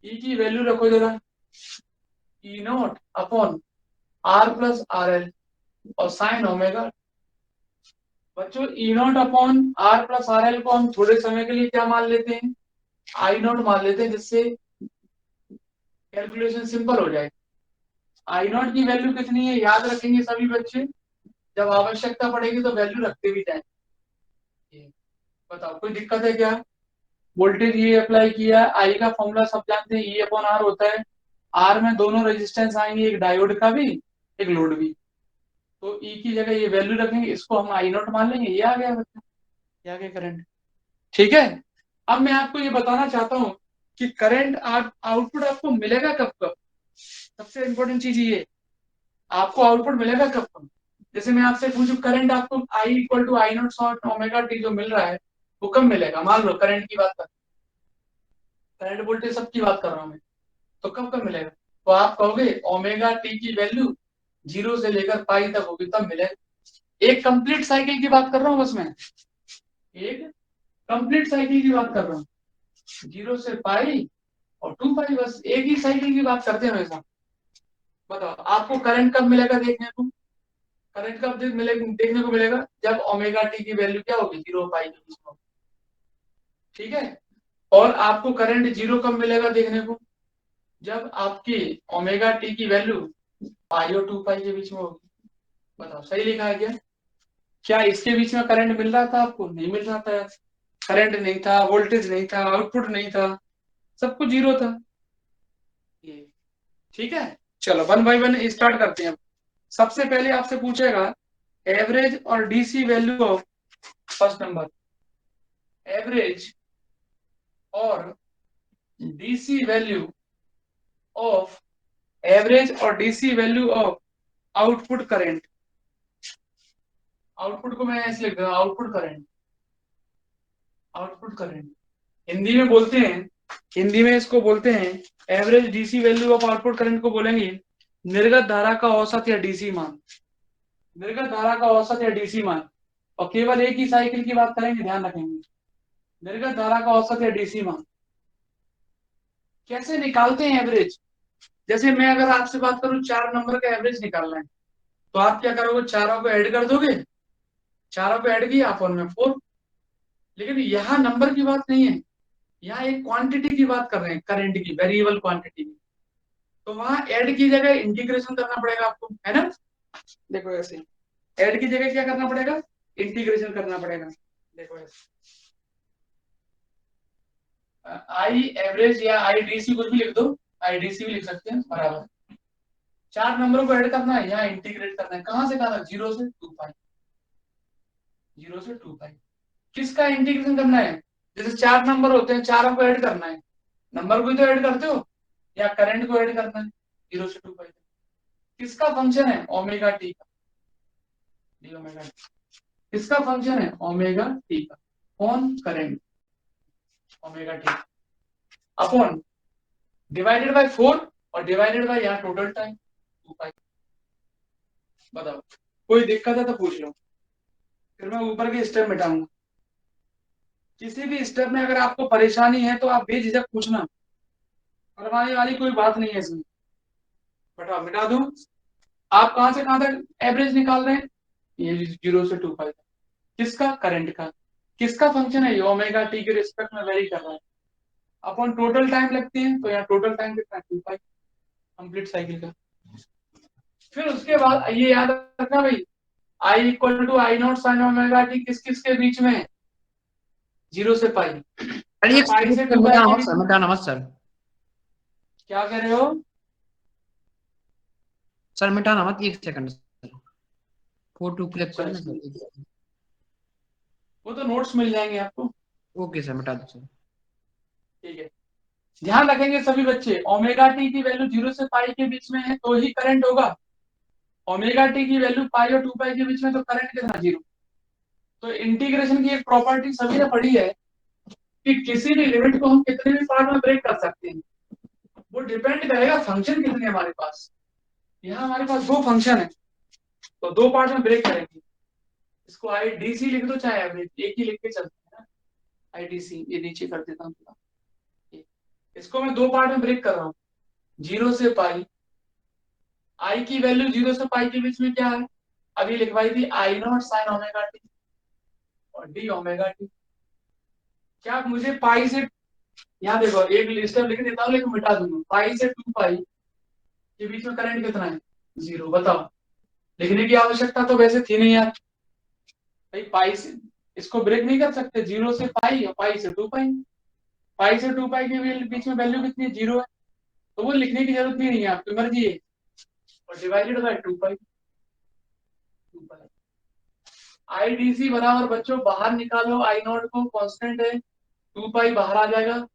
ई की वैल्यू रखो जरा, E0 upon R plus RL और साइन ओमेगा बच्चों E naught upon R plus R L को हम थोड़े समय के लिए क्या मान लेते हैं, आई नॉट मान लेते हैं, जिससे कैलकुलेशन सिंपल हो जाए। आई नॉट की वैल्यू कितनी है याद रखेंगे सभी बच्चे, जब आवश्यकता पड़ेगी तो वैल्यू रखते भी जाए। बताओ कोई दिक्कत है क्या? वोल्टेज ये अप्लाई किया, आई का फॉर्मूला सब जानते हैं, ई अपॉन आर होता है। आर में दोनों रेजिस्टेंस आएंगे, एक डायोड का भी एक लोड भी, तो ई की जगह ये वैल्यू रखेंगे, इसको हम आई नॉट मान लेंगे, ये आ गया बच्चा, ये आ गया करंट। ठीक है, अब मैं आपको ये बताना चाहता हूं कि करंट आउटपुट आपको मिलेगा कब कब। सबसे इंपॉर्टेंट चीज ये, आपको आउटपुट मिलेगा कब कब। जैसे मैं आपसे पूछूं करंट आपको I equal to I naught short omega T जो मिल रहा है वो कब मिलेगा, मान लो करंट की बात कर, करंट वोल्टेज सबकी बात कर रहा हूं मैं, तो कब कब मिलेगा, तो आप कहोगे ओमेगा टी की वैल्यू 0 से लेकर पाई तक होगी तब मिलेगा। एक कंप्लीट साइकिल की बात कर रहा हूं बस मैं, एक कंप्लीट साइकिल की बात कर रहा हूँ, 0 से पाई और 2 पाई, बस एक ही साइकिल की बात करते हैं हमेशा। बताओ आपको करंट कब मिलेगा देखने को, करंट कब देखने को मिलेगा, जब ओमेगा टी की वैल्यू क्या होगी, 0 पाई के बीच में। ठीक है, और आपको करंट 0 कब मिलेगा देखने को, जब आपकी ओमेगा टी की वैल्यू पाई और 2 पाई के बीच में होगी। बताओ सही लिखा है क्या? क्या इसके बीच में करंट मिल रहा था आपको, नहीं मिल रहा था यार, करंट नहीं था, वोल्टेज नहीं था, आउटपुट नहीं था, सब कुछ 0 था ये। ठीक है, चलो 1 बाय 1 स्टार्ट करते हैं। सबसे पहले आपसे पूछेगा एवरेज और DC value of, first number average और डीसी वैल्यू ऑफ, एवरेज और DC value of output current. Output को मैं ऐसे लिख दूंगा, output current, output current Hindi में बोलते हैं, हिंदी में इसको बोलते हैं average DC value of output current को बोलेंगे निर्गत धारा का औसत या डीसी मान, निर्गत धारा का औसत या डीसी मान, और केवल एक ही साइकिल की बात करेंगे, ध्यान रखेंगे, निर्गत धारा का औसत या डीसी मान। कैसे निकालते हैं एवरेज, जैसे मैं अगर आपसे बात करूं 4 नंबर का एवरेज निकालना है, तो आप क्या करोगे, चारों को ऐड कर दोगे, चारों को ऐड किया आप में 4। लेकिन यहाँ नंबर की बात नहीं है, यहाँ एक क्वांटिटी की बात कर रहे हैं, करंट की वेरिएबल क्वांटिटी की, तो वहां ऐड की जगह इंटीग्रेशन करना पड़ेगा आपको, है ना। देखो ऐसे ऐड की जगह क्या करना पड़ेगा, इंटीग्रेशन करना पड़ेगा। देखो ऐसे आई एवरेज या आई डीसी कुछ भी लिख दो, आई डीसी भी लिख सकते हैं बराबर, 4 नंबरों को ऐड करना है, यहाँ इंटीग्रेट करना है, कहां से करना, 0 से 2 पाई, 0 से 2 पाई। किसका इंटीग्रेशन करना है, जैसे 4 नंबर होते हैं, चारों को ऐड करना है, नंबर को ही तो ऐड करते हो, या करंट को ऐड करना है 0 से 2 पाई। किसका फंक्शन है, ओमेगा टी का, डी ओमेगा टी। किसका फंक्शन है, ओमेगा टी का, कौन, current, omega T upon divided by 4 और डिवाइडेड बाय यहाँ टोटल टाइम 2 पाई। बताओ कोई दिक्कत है तो पूछ लो, फिर मैं ऊपर के स्टेप मिटाऊंगा। किसी भी स्टेप में अगर आपको परेशानी है तो आप बेझिझक पूछना, करवाने वाली कोई बात नहीं है इसमें। बताओ मिटा दूं, आप कहां से कहां तक एवरेज निकाल रहे हैं, ये 0 से 2 पाई। किसका, करंट का। किसका फंक्शन है, ये ओमेगा टी के रिस्पेक्ट में वेरी कर रहा है, अपन टोटल टाइम लगते हैं, तो यहाँ टोटल टाइम कितना, 2 पाई कंप्लीट साइकिल का। फिर उसके बाद ये याद रखना भाई, I equal to I naught sine omega T किस किस के बीच में, 0 से पाई, अरे पाई से 2 पाई के बीच। मिटाना मत सर, क्या कह रहे हो, सर मिटाना मत, 1 सेकंड सर, फोटो क्लिक करना सर। वो तो नोट्स मिल जाएंगे आपको। ओके सर, मिटा दो सर। ठीक है, ध्यान रखेंगे सभी बच्चे, ओमेगा टी की वैल्यू 0 से पाई के बीच में है तो ही करंट होगा, ओमेगा टी की वैल्यू पाई और 2 पाई के बीच में तो करंट कितना, 0। तो इंटीग्रेशन की एक प्रॉपर्टी सभी ने पढ़ी है कि किसी भी लिमिट को हम कितने भी पार्ट में ब्रेक कर सकते हैं, वो डिपेंड करेगा फंक्शन कितने हमारे पास। यहाँ हमारे पास 2 फंक्शन है, तो 2 पार्ट में ब्रेक करेंगे। इसको आई डी सी लिख दो, चाहे एवरेज, एक ही लिख के चलते हैं, आई डी सी, ये नीचे कर देता हूँ थोड़ा। इसको मैं 2 पार्ट में ब्रेक कर रहा हूँ, 0 से पाई, आई की वैल्यू 0 से पाई के बीच में क्या है, अभी लिखवाई थी I naught sine omega T, और डी ओमेगा टी। क्या मुझे पाई से, यहाँ देखो एक स्टेप लिख देता हूँ लेकिन मिटा दूंगा, पाई से 2 पाई के बीच में करंट कितना है, 0। बताओ, लिखने की आवश्यकता तो वैसे थी नहीं यार भाई, पाई से इसको ब्रेक नहीं कर सकते, 0 से पाई और पाई से 2 पाई, पाई से 2 पाई के बीच में वैल्यू कितनी है, 0 है, तो वो लिखने की जरूरत नहीं है, आपकी मर्जी है। और divided by 2 pi, I D C बराबर बच्चों बाहर निकालो, आई नॉट को कांस्टेंट है, 2 पाई बाहर आ जाएगा,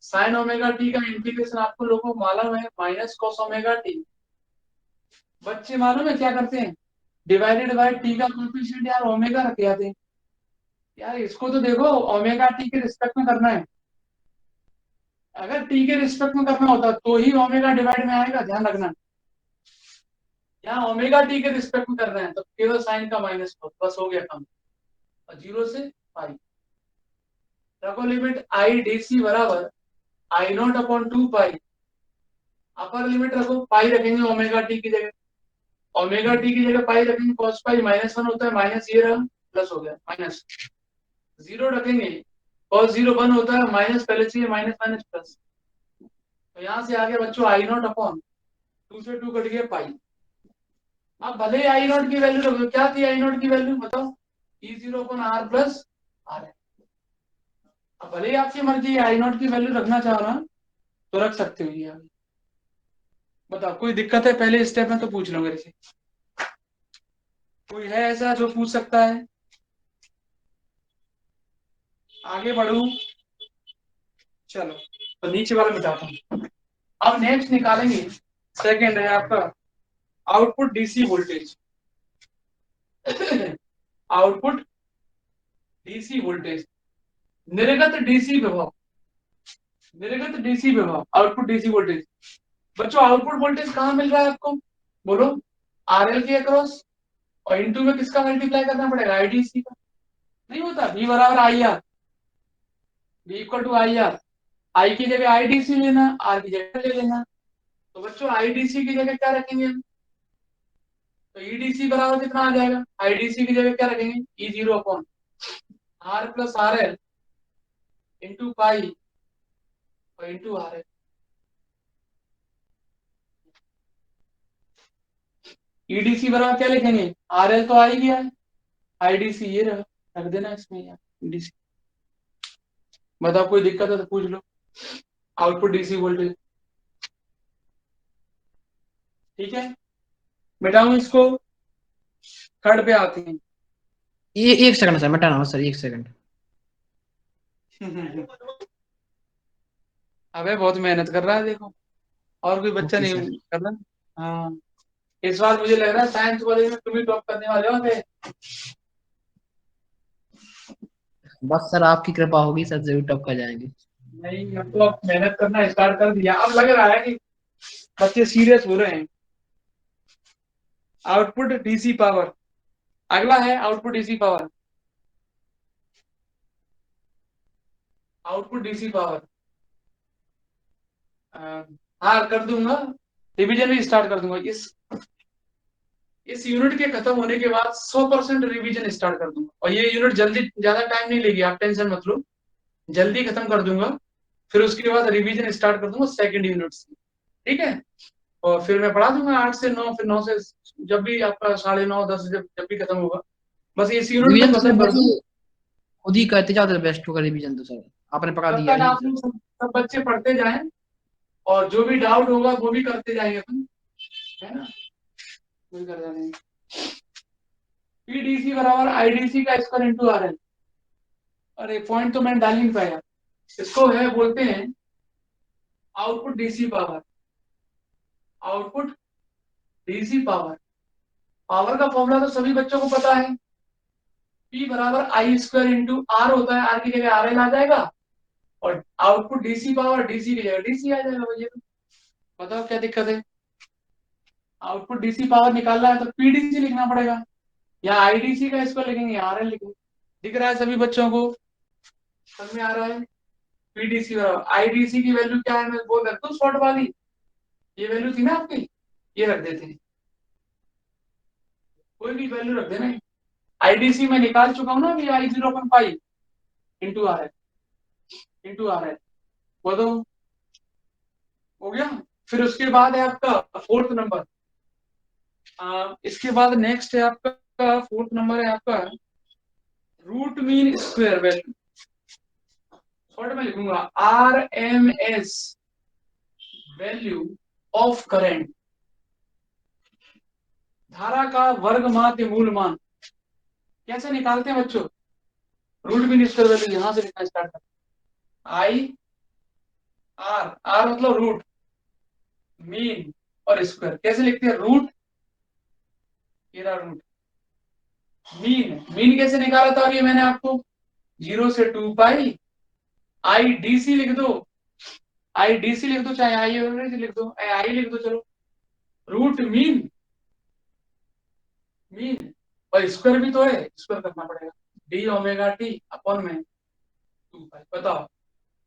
साइन ओमेगा टी का इंटीग्रेशन आपको लोगों को मालूम है माइनस कॉस ओमेगा टी। बच्चे मालूम है क्या करते हैं, डिवाइडेड बाय टी का कोएफिशिएंट यार ओमेगा रख जाते हैं। यार इसको तो देखो ओमेगा टी के रिस्पेक्ट में करना है, अगर टी के रिस्पेक्ट में करना होता तो ही ओमेगा डिवाइड में आएगा, ध्यान रखना। यहाँ ओमेगा टी के रिस्पेक्ट में कर रहे हैं तो केवल साइन का माइनस कॉस, बस हो गया काम। और 0 से पाई रखो लिमिट आई डी सी बराबर I naught upon 2 pi, upper limit रखो, पाई रखेंगे ओमेगा टी की जगह, ओमेगा टी की जगह पाई रखेंगे, कॉस पाई -1 होता है, माइनस ये रहा, प्लस हो गया माइनस, 0 रखेंगे कॉस 0 1 होता है, माइनस पहले से माइनस माइनस प्लस, तो यहाँ से आ गया बच्चों आई नॉट अपॉन 2 से 2 कट गया पाई। अब भले ही आई नॉट की वैल्यू रखो, क्या थी आई नॉट की वैल्यू बताओ, E0 upon R plus are है। अब भले ही आपकी मर्जी आई नॉट की वैल्यू रखना चाहो ना तो रख सकते हो, ये बताओ कोई दिक्कत है, पहले स्टेप में तो पूछ लो मेरे से, कोई है ऐसा जो पूछ सकता है, आगे बढ़ू, चलो तो नीचे वाला मिटाता हूँ। अब नेक्स्ट निकालेंगे, सेकंड है आपका output DC voltage, output DC voltage, निर्गत डीसी विभव, निर्गत डीसी विभव, आउटपुट डीसी वोल्टेज। बच्चों आउटपुट वोल्टेज कहाँ मिल रहा है आपको, बोलो, आरएल के अक्रॉस, और इनटू में किसका मल्टीप्लाई करना पड़ेगा, आईडीसी का, नहीं होता, V बराबर I R, V equal to I R, I की जगह आईडीसी लेना, आर की जगह ले लेना, तो बच्चों आईडीसी की जगह क्या रखेंगे हम, तो ईडीसी बराबर कितना आ जाएगा, आईडीसी की जगह क्या रखेंगे, E0 upon R plus R L into pi और इंटू आर एल। ईडीसी बराबर क्या लिखेंगे, आर एल तो आ ही गया है, आईडीसी ये रहा, रख देना इसमें यार ईडीसी। बताओ कोई दिक्कत है तो पूछ लो, आउटपुट डीसी वोल्टेज, ठीक है, मिटाऊं इसको, थर्ड पे आते हैं। ये 1 सेकंड सर, मिटाना हो सर, 1 सेकंड। अबे बहुत मेहनत कर रहा है देखो, और कोई बच्चा ओके नहीं सर। कर रहा। हाँ, इस बार मुझे लग रहा है साइंस वाले में तुम ही टॉप करने वाले हो थे। बस सर आपकी कृपा होगी सर, जरूर टॉप कर जाएंगे। नहीं, अब तो अब मेहनत करना स्टार्ट कर दिया, अब लग रहा है कि बच्चे सीरियस हो रहे हैं। आउटपुट डीसी पावर, अगला है output DC power, output DC power, हाँ कर दूंगा, रिवीजन भी स्टार्ट कर दूंगा, इस यूनिट के खत्म होने के बाद 100% रिवीजन स्टार्ट कर दूंगा, और ये यूनिट जल्दी, ज्यादा टाइम नहीं लेगी, आप टेंशन मत लो, जल्दी खत्म कर दूंगा, फिर उसके बाद रिवीजन स्टार्ट कर दूंगा सेकंड यूनिट से, ठीक है, और फिर मैं पढ़ा दूंगा 8 से 9, फिर 9 से जब भी आपका 9:30 10 जब जब भी खत्म होगा, बस इस यूनिट रिवीजन को तो सर खत्म कर वैसे दूं। खुद ही करते जाओ तो बेस्ट होगा, रिवीजन तो सर आपने पढ़ा तब दिया तक ही है आप सर। लोग सब बच्चे पढ़ते जाएं, और जो भी डाउट होगा वो भी करते जाएंगे अपन, है ना, कोई कर नहीं। पीडीसी बराबर आईडीसी का स्क्वायर इंटू आर एल, अरे पॉइंट तो मैंने डाल नहीं पाया, इसको है बोलते हैं output DC power, output DC power, power का फॉर्मूला तो सभी बच्चों को पता है, P बराबर आई स्क्वायर इंटू आर होता है, आर की जगह आर एल आ जाएगा, और आउटपुट डीसी पावर डीसी की जगह डीसी आ जाएगा भैया, बताओ क्या दिक्कत है, आउटपुट डीसी पावर निकालना है तो पीडीसी लिखना पड़ेगा, या आईडीसी का स्क्वायर लिखेंगे या आरएल लिखेंगे, दिख रहा है सभी बच्चों को, समझ में आ रहा है, पीडीसी बराबर आईडीसी की वैल्यू क्या है, मैं बोल रखता हूँ शॉर्ट वाली, ये वैल्यू थी ना आपकी, ये रख देते हैं, कोई भी वैल्यू रख देना, आईडीसी में निकाल चुका हूं ना कि आई 0.5 इंटू आर एल बोलो, हो गया। फिर उसके बाद है आपका फोर्थ नंबर, इसके बाद नेक्स्ट है आपका फोर्थ नंबर है आपका root mean square value. Short में लिखूंगा RMS वैल्यू ऑफ करंट, धारा का वर्ग माध्य मूल मान। कैसे निकालते हैं बच्चों? रूट मीन स्क्वायर वैल्यू यहां से लिखना स्टार्ट करते हैं। I R मतलब रूट, मीन और स्क्वायर। कैसे लिखते हैं? रूट, ये रहा रूट, मीन कैसे निकाला था अभी मैंने आपको? 0 से 2 पाई IDC लिख दो, IDC लिख दो, चाहे आई एवरेज लिख दो, आई लिख दो, चलो। रूट मीन और स्क्वायर भी तो है, स्क्वायर करना पड़ेगा, डी ओमेगा टी अपॉन में 2 पाई। बताओ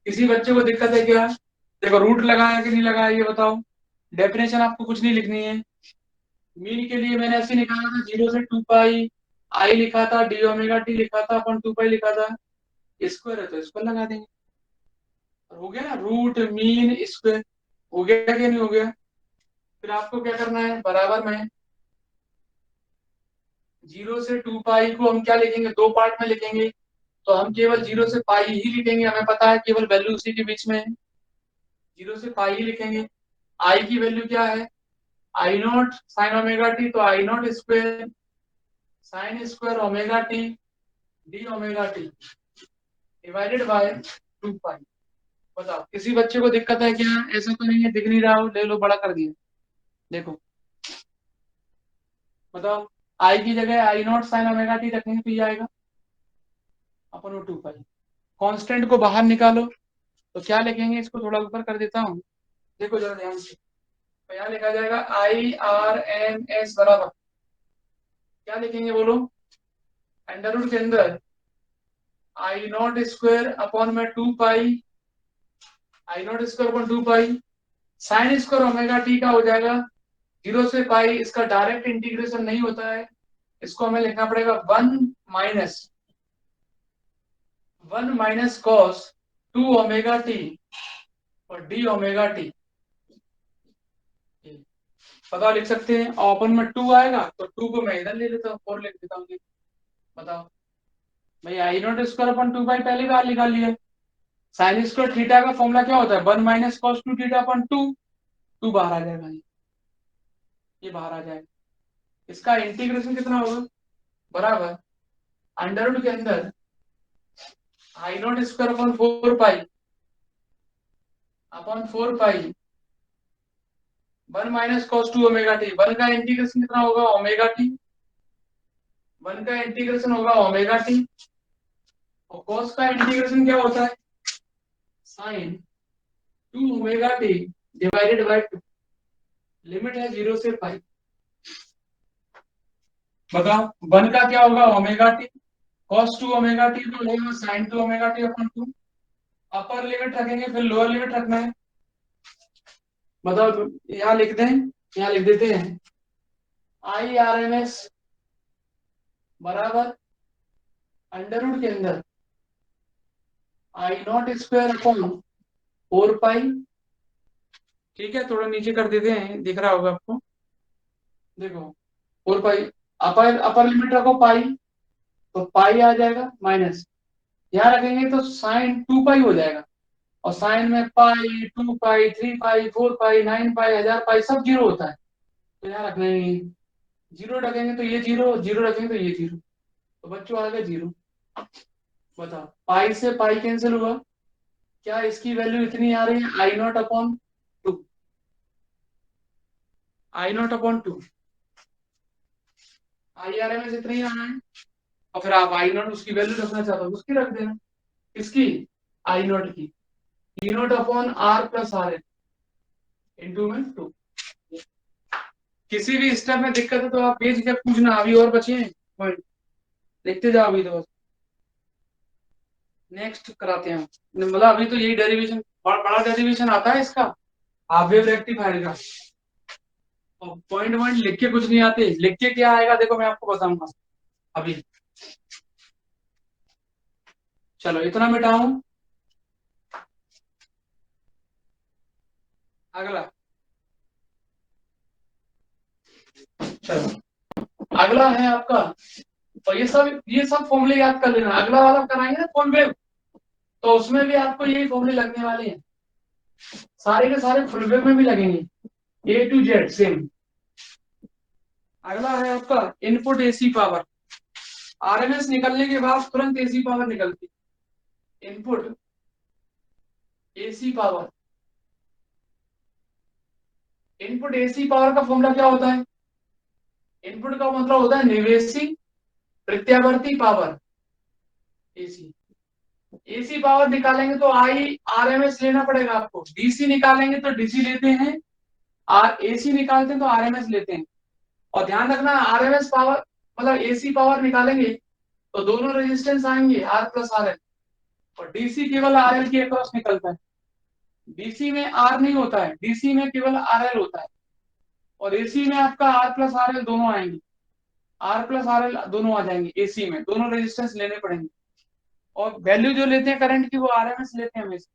किसी बच्चे को दिक्कत है क्या? देखो रूट लगाया कि नहीं लगाया ये बताओ। डेफिनेशन आपको कुछ नहीं लिखनी है। मीन के लिए मैंने ऐसे निकाला था 0 से 2 पाई, आई लिखा था, डी ओमेगा टी लिखा था, अपन 2 पाई लिखा था। स्क्वायर है तो स्क्वायर लगा देंगे, हो गया ना। रूट मीन स्क्वायर हो गया कि नहीं हो गया? फिर आपको क्या करना है? बराबर में 0 से 2 पाई को हम क्या लिखेंगे? दो पार्ट में लिखेंगे, तो हम केवल 0 से पाई ही लिखेंगे, हमें पता है केवल वैल्यू उसी के बीच में है, 0 से पाई ही लिखेंगे। आई की वैल्यू क्या है? I naught sine omega T, तो I naught square sine square omega T D omega T divided by 2 pi. बताओ किसी बच्चे को दिक्कत है क्या? ऐसा तो नहीं है दिख नहीं रहा हो, ले लो बड़ा कर दिया, देखो बताओ। आई की जगह आई नॉट साइन ओमेगा टी रखेंगे तो ये आएगा अपन 2 पाई। कांस्टेंट को बाहर निकालो तो क्या लिखेंगे? इसको थोड़ा ऊपर कर देता हूँ, देखो जरा ध्यान से। तो यहाँ लिखा जाएगा IRMS बराबर क्या लिखेंगे बोलो? अंडर रूट के अंदर आई नॉट स्क्वायर अपॉन में 2 pi, I naught square upon 2 pi sine square omega T का हो जाएगा 0 से पाई। इसका डायरेक्ट इंटीग्रेशन नहीं होता है, इसको हमें लिखना पड़ेगा 1 माइनस कॉस 2 ओमेगा टी और डी ओमेगा टी। पता लिख सकते हैं, और अपन में 2 आएगा तो 2 को मैं इधर ले लेता हूँ, 4 लिख देता हूँ। बताओ भाई आई नॉट स्क्वायर अपन 2 पाई पहली बार निकाल लिया। साइन स्क्वायर थीटा का फॉर्मूला क्या होता है? 1 माइनस कॉस 2 थीटा अपन 2 बाहर आ जाएगा, ये बाहर आ जाएगा। इसका इंटीग्रेशन कितना होगा? बराबर अंडर रूट के अंदर I naught square upon 4 pi upon 4 pi 1 minus cos 2 omega T. 1 का इंटीग्रेशन कितना होगा? Omega T. 1 का इंटीग्रेशन होगा ओमेगा टी, और कॉस का इंटीग्रेशन क्या होता है? Sine 2 omega T divided by 2। Limit है 0 से पाई। बताओ 1 का क्या होगा? Omega T, cos 2 omega T तो होगा sine 2 omega T upon 2। Upper limit रखेंगे फिर लोअर लिमिट रखना है। बताओ यहाँ लिख दें, यहाँ लिख देते हैं IRMS बराबर अंडर रूट के अंदर आई नॉट स्क्वायर अपॉन 4 पाई। ठीक है, थोड़ा नीचे कर देते हैं, दिख रहा होगा आपको, देखो 4 पाई। अपर लिमिट रखो पाई, तो पाई आ जाएगा माइनस, यहाँ रखेंगे तो साइन 2 पाई हो जाएगा, और साइन में पाई 2 पाई 3 पाई 4 पाई 9 पाई 1000 पाई सब जीरो होता है, तो यहाँ रखना ही, जीरो रखेंगे तो ये जीरो, जीरो रखेंगे तो ये जीरो, तो बच्चों आ गया जीरो। बताओ पाई से पाई कैंसिल हुआ, क्या इसकी वैल्यू इतनी आ रही है? I naught upon 2, I naught upon 2, IRMS इतना ही आना है। और फिर आप आई नॉट उसकी वैल्यू रखना चाहते हो उसकी रख देना, इसकी आई नॉट की E naught upon R plus R N into में 2। किसी भी स्टेप में दिक्कत है तो आप बेझिझक पूछना, अभी और बचे हैं पॉइंट, लिखते जाओ अभी तो। नेक्स्ट कराते हैं, मतलब अभी तो यही डेरिवेशन, बड़ा डेरिवेशन आता है इसका हाफ वेव रेक्टिफायर का, और पॉइंट लिख के कुछ नहीं आते। लिख के क्या आएगा देखो मैं आपको बताऊंगा अभी। चलो इतना मिटाऊं। अगला, चलो अगला है आपका, और ये सब फॉर्मूले याद कर लेना। अगला वाला कराएंगे ना फुल वेव, तो उसमें भी आपको यही फॉर्मूले लगने वाले हैं, सारे के सारे फुल वेव में भी लगेंगे, A to Z सेम। अगला है आपका इनपुट एसी पावर। आरएमएस निकलने के बाद तुरंत एसी पावर निकलती। Input AC power, input AC power का फॉर्मूला क्या होता है? इनपुट का मतलब होता है निवेशी प्रत्यावर्ती पावर, एसी। एसी पावर निकालेंगे तो आई आरएमएस लेना पड़ेगा आपको। डीसी निकालेंगे तो डीसी लेते हैं, एसी निकालते हैं तो आरएमएस लेते हैं। और ध्यान रखना, आरएमएस पावर मतलब एसी पावर निकालेंगे तो दोनों रेजिस्टेंस आएंगे आर प्लस आर एल, और डीसी केवल आर एल के अक्रॉस निकलता है। डीसी में आर नहीं होता है, डीसी में केवल आर एल होता है, और एसी में आपका आर प्लस आर एल दोनों आएंगे, आर प्लस आर एल दोनों आ जाएंगे। एसी में दोनों रेजिस्टेंस लेने पड़ेंगे, और वैल्यू जो लेते हैं करंट की वो आरएमएस लेते हैं हमेशा,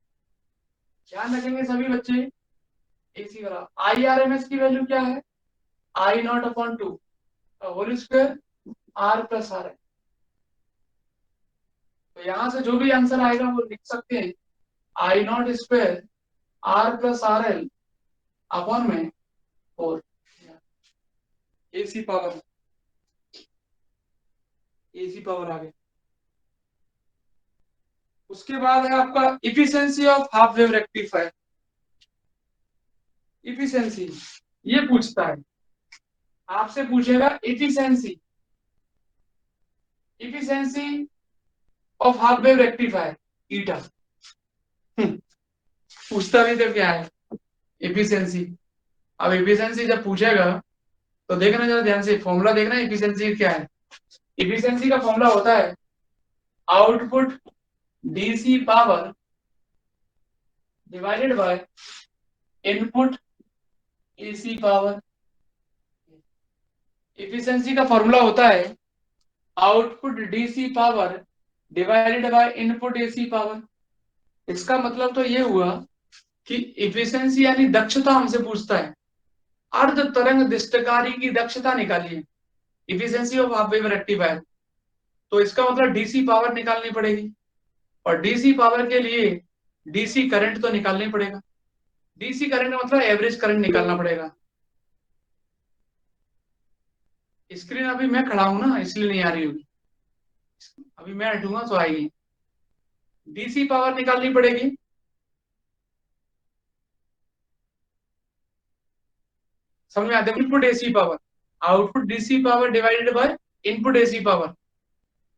ध्यान रखेंगे सभी बच्चे। एसी वाला आई आरएमएस की वैल्यू क्या है? I naught upon 2 whole square R plus R L. तो यहां से जो भी आंसर आएगा वो लिख सकते हैं, I naught square R plus R L upon में 4। एसी पावर, एसी पावर आ गया। उसके बाद है आपका efficiency of half wave rectifier. Efficiency ये पूछता है, आपसे पूछेगा efficiency, efficiency of half wave rectifier eta. पूछता भी तो क्या है इफिशिएंसी। अब इफिशिएंसी जब पूछेगा तो देखना जरा ध्यान से, फॉर्मूला देखना इफिशिएंसी क्या है। इफिशिएंसी का फॉर्मूला होता है output DC power divided by input AC power. Efficiency का फॉर्मूला होता है output DC power divided by input AC power. इसका मतलब तो ये हुआ कि इफिशिएंसी यानी दक्षता हमसे पूछता है, अर्ध तरंग दिष्टकारी की दक्षता निकालिए, efficiency of half wave rectifier. तो इसका मतलब डीसी पावर निकालनी पड़ेगी, और डीसी पावर के लिए डीसी करंट तो निकालना ही पड़ेगा। डीसी करंट मतलब एवरेज करंट निकालना पड़ेगा। स्क्रीन अभी मैं खड़ा हूं ना, इसलिए नहीं आ रही होगी, अभी मैं हटूंगा तो आएगी। डीसी पावर निकालनी पड़ेगी, समझ में आते हैं? Input AC power, output DC power divided by input AC power.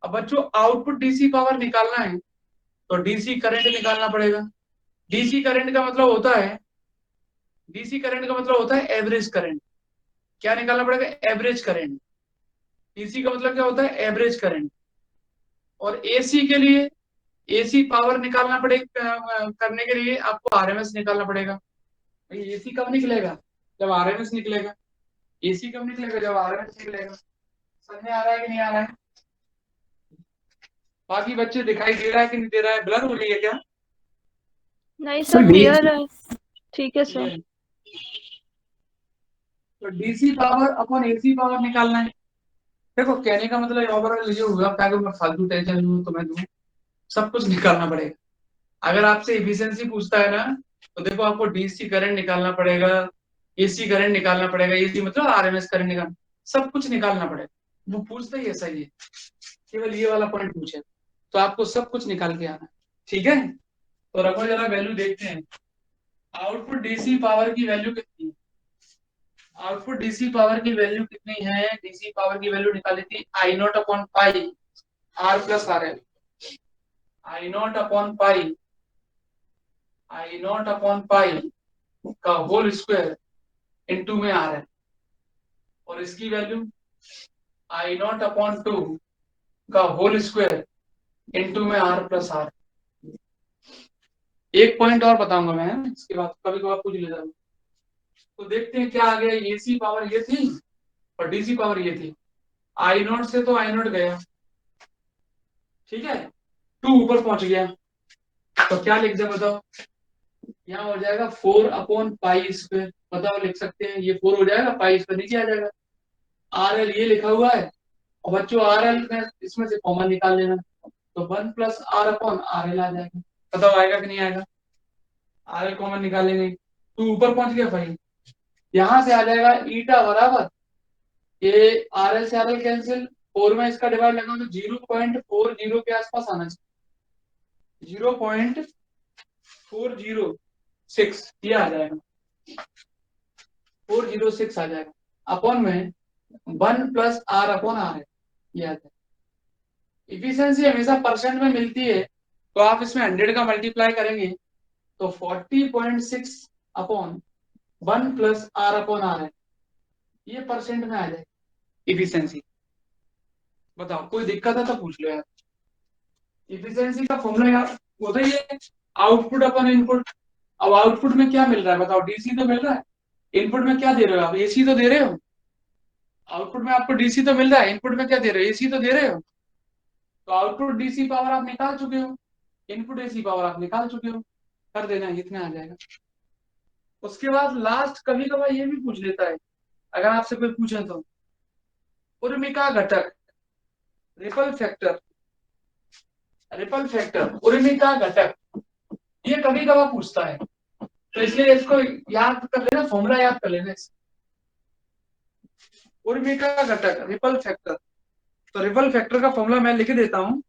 अब बच्चों आउटपुट डीसी पावर निकालना है तो डीसी करंट निकालना पड़ेगा। डीसी करंट का मतलब होता है, डीसी करंट का मतलब होता है एवरेज करंट। क्या निकालना पड़ेगा? Average current. डीसी का मतलब क्या होता है? Average current. और एसी के लिए, एसी पावर निकालना पड़ेगा, करने के लिए आपको आरएमएस निकालना पड़ेगा। भाई एसी कब निकलेगा? जब आरएमएस निकलेगा। एसी कब निकलेगा? जब आरएमएस निकलेगा। समझ में आ रहा है कि नहीं आ रहा है? बाकी बच्चे दिखाई दे रहा है कि नहीं दे रहा है? ब्लर हो रही है क्या? नहीं सर, क्लियर है, ठीक है सर। तो DC power upon AC power निकालना है। देखो कहने का मतलब ओवरऑल ये हुआ, क्या मैं फालतू टेंशन लूं तो मैं दूं, सब कुछ निकालना पड़ेगा। अगर आपसे एफिशिएंसी पूछता है ना, तो देखो आपको डीसी करंट निकालना पड़ेगा, एसी करंट निकालना पड़ेगा, एसी मतलब आरएमएस करंट निकालना, सब कुछ निकालना पड़ेगा। वो पूछता ही ऐसा ही है, केवल ये वाला पॉइंट पूछे तो आपको सब कुछ निकाल के आना है। ठीक है, तो रखो जरा वैल्यू देखते हैं। आउटपुट डीसी पावर की वैल्यू कितनी है? आउटपुट डीसी पावर की वैल्यू कितनी है? डीसी पावर की वैल्यू निकाली थी I naught upon pi R plus R L. I naught upon pi, I naught upon pi का होल स्क्वायर इनटू में आर है, और इसकी वैल्यू आई नॉट अपॉन 2 का होल स्क्वायर इनटू में आर प्लस आर। एक पॉइंट और बताऊंगा मैं, इसके बाद कभी कभार पूछ लेता हूँ। तो देखते हैं क्या आ गया। एसी पावर ये थी और डीसी पावर ये थी। आई नॉट से तो आई नॉट गया, ठीक है, 2 ऊपर पहुंच गया तो क्या लिख दे बताओ, यहाँ हो जाएगा 4/π²। बताओ लिख सकते हैं, ये 4 हो जाएगा, π² नीचे आ जाएगा। RL ये लिखा हुआ है और बच्चों RL में इसमें से कॉमन निकाल लेना, तो 1 + R/RL आ जाएगा। बताओ आएगा कि नहीं आएगा? RL कॉमन निकालेंगे, 2 ऊपर पहुंच गया भाई, यहां से आ जाएगा ईटा बराबर, ये RL से RL कैंसिल, 4 में इसका डिवाइड लगा तो 0.40 के आसपास आना चाहिए, 0.406 ये आ जाएगा, 406 आ जाएगा। अपॉन में 1 + R/R है, ये आ जाएगा। इफिशियंसी हमेशा परसेंट में मिलती है, तो आप इसमें 100 का मल्टीप्लाई करेंगे तो 40.6 अपॉन 1 + R/R है, ये परसेंट में आ जाएगा इफिशियंसी। बताओ कोई दिक्कत है तो पूछ लो यार। इफिशियंसी का फॉर्मूला यार होता ही है आउटपुट अपन इनपुट। अब आउटपुट में क्या मिल रहा है बताओ, डीसी तो मिल रहा है, इनपुट में क्या दे रहे हो आप, एसी तो दे रहे हो। आउटपुट में आपको डीसी तो मिल रहा है, इनपुट में क्या दे रहे हो, एसी तो दे रहे हो। तो आउटपुट डीसी पावर आप निकाल चुके हो, इनपुट एसी पावर आप निकाल चुके हो, कर देना, इतना आ जाएगा। उसके बाद लास्ट कभी कभार ये भी पूछ लेता है, अगर आपसे कोई पूछे तो, उर्मिका घटक, रिपल फैक्टर, उर्मिका घटक, ये कभी कभार पूछता है, तो इसलिए इसको याद कर लेना, फॉर्मूला याद कर लेना। उर्मिका घटक रिपल फैक्टर, तो रिपल फैक्टर का फॉर्मूला मैं लिख देता हूं,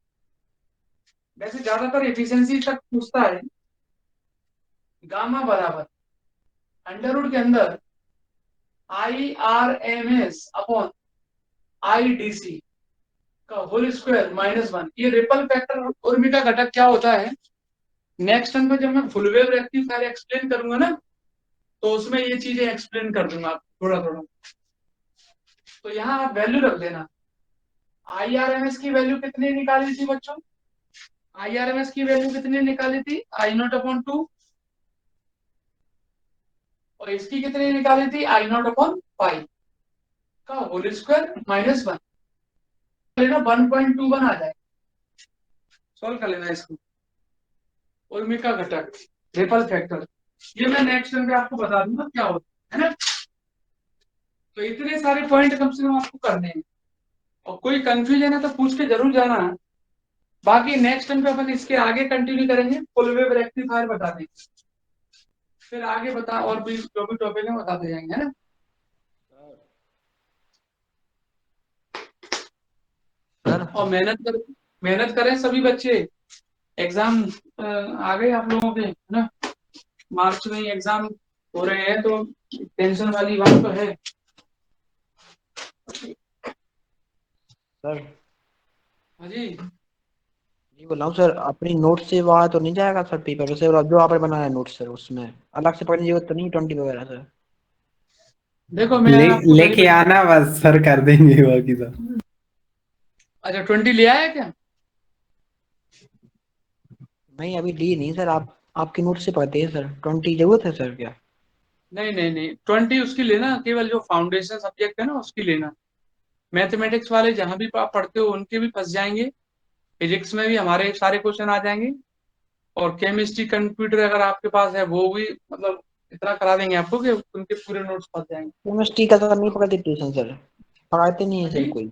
वैसे ज्यादातर एफिशिएंसी तक पूछता है। गामा बराबर अंडर रूट के अंदर IRMS अपॉन IDC का होल स्क्वायर -1। ये रिपल फैक्टर उर्मिका घटक क्या होता है, नेक्स्ट टाइम में जब मैं फुल वेव रेक्टिफायर एक्सप्लेन करूंगा ना, तो उसमें ये चीजें एक्सप्लेन कर दूंगा थोड़ा थोड़ा। तो यहाँ आप वैल्यू रख देना, IRMS की वैल्यू कितनी निकाली थी बच्चों, IRMS की वैल्यू कितनी निकाली थी, I0/2, और इसकी कितनी निकाली थी, I0/π का होल स्क्वायर -1 लेना, 1.21 आ जाएगा। सॉल्व कर लेना इसको, उर्मिका घटक रिपल फैक्टर, ये मैं नेक्स्ट टाइम पे आपको बता दूंगा क्या होता है ना। तो इतने सारे पॉइंट कम से कम आपको करने हैं, और कोई कंफ्यूजन है तो पूछ के जरूर जाना। बाकी नेक्स्ट टाइम पे अपन इसके आगे कंटिन्यू करेंगे, फुल वेव रेक्टिफायर बता देंगे, फिर आगे बता और भी जो भी टॉपिक है बताते जाएंगे, है ना। और मेहनत करें सभी बच्चे, एग्जाम आ गए आप लोगों के, है ना। मार्च में एग्जाम हो रहे हैं, तो टेंशन वाली बात तो है। सर हाँ जी, जी बोल रहा हूँ सर, अपनी नोट से वहाँ तो नहीं जाएगा सर पेपर, वैसे जो आपने बनाया नोट सर उसमें अलग से पढ़ने की जरूरत तो नहीं 20 वगैरह सर। देखो मैं आपको लेके आना बस सर, कर देंगे बाकी सब। अच्छा 20 ले आया क्या? नहीं अभी ली नहीं सर, आप आपकी नोट से पढ़ते हैं सर, 20 जरूरत है सर क्या? नहीं नहीं नहीं, 20 उसकी लेना, केवल जो फाउंडेशन सब्जेक्ट है ना उसकी लेना। मैथमेटिक्स वाले जहां भी आप पढ़ते हो उनके भी फंस जाएंगे, फिजिक्स में भी हमारे सारे क्वेश्चन आ जाएंगे, और केमिस्ट्री कंप्यूटर अगर आपके पास है वो भी, मतलब इतना करा देंगे आपको कि उनके पूरे नोट्स फंस जाएंगे। केमिस्ट्री का तो नहीं पढ़ाते ट्यूशन सर, पढ़ाते नहीं है हाँ सर जी, कोई,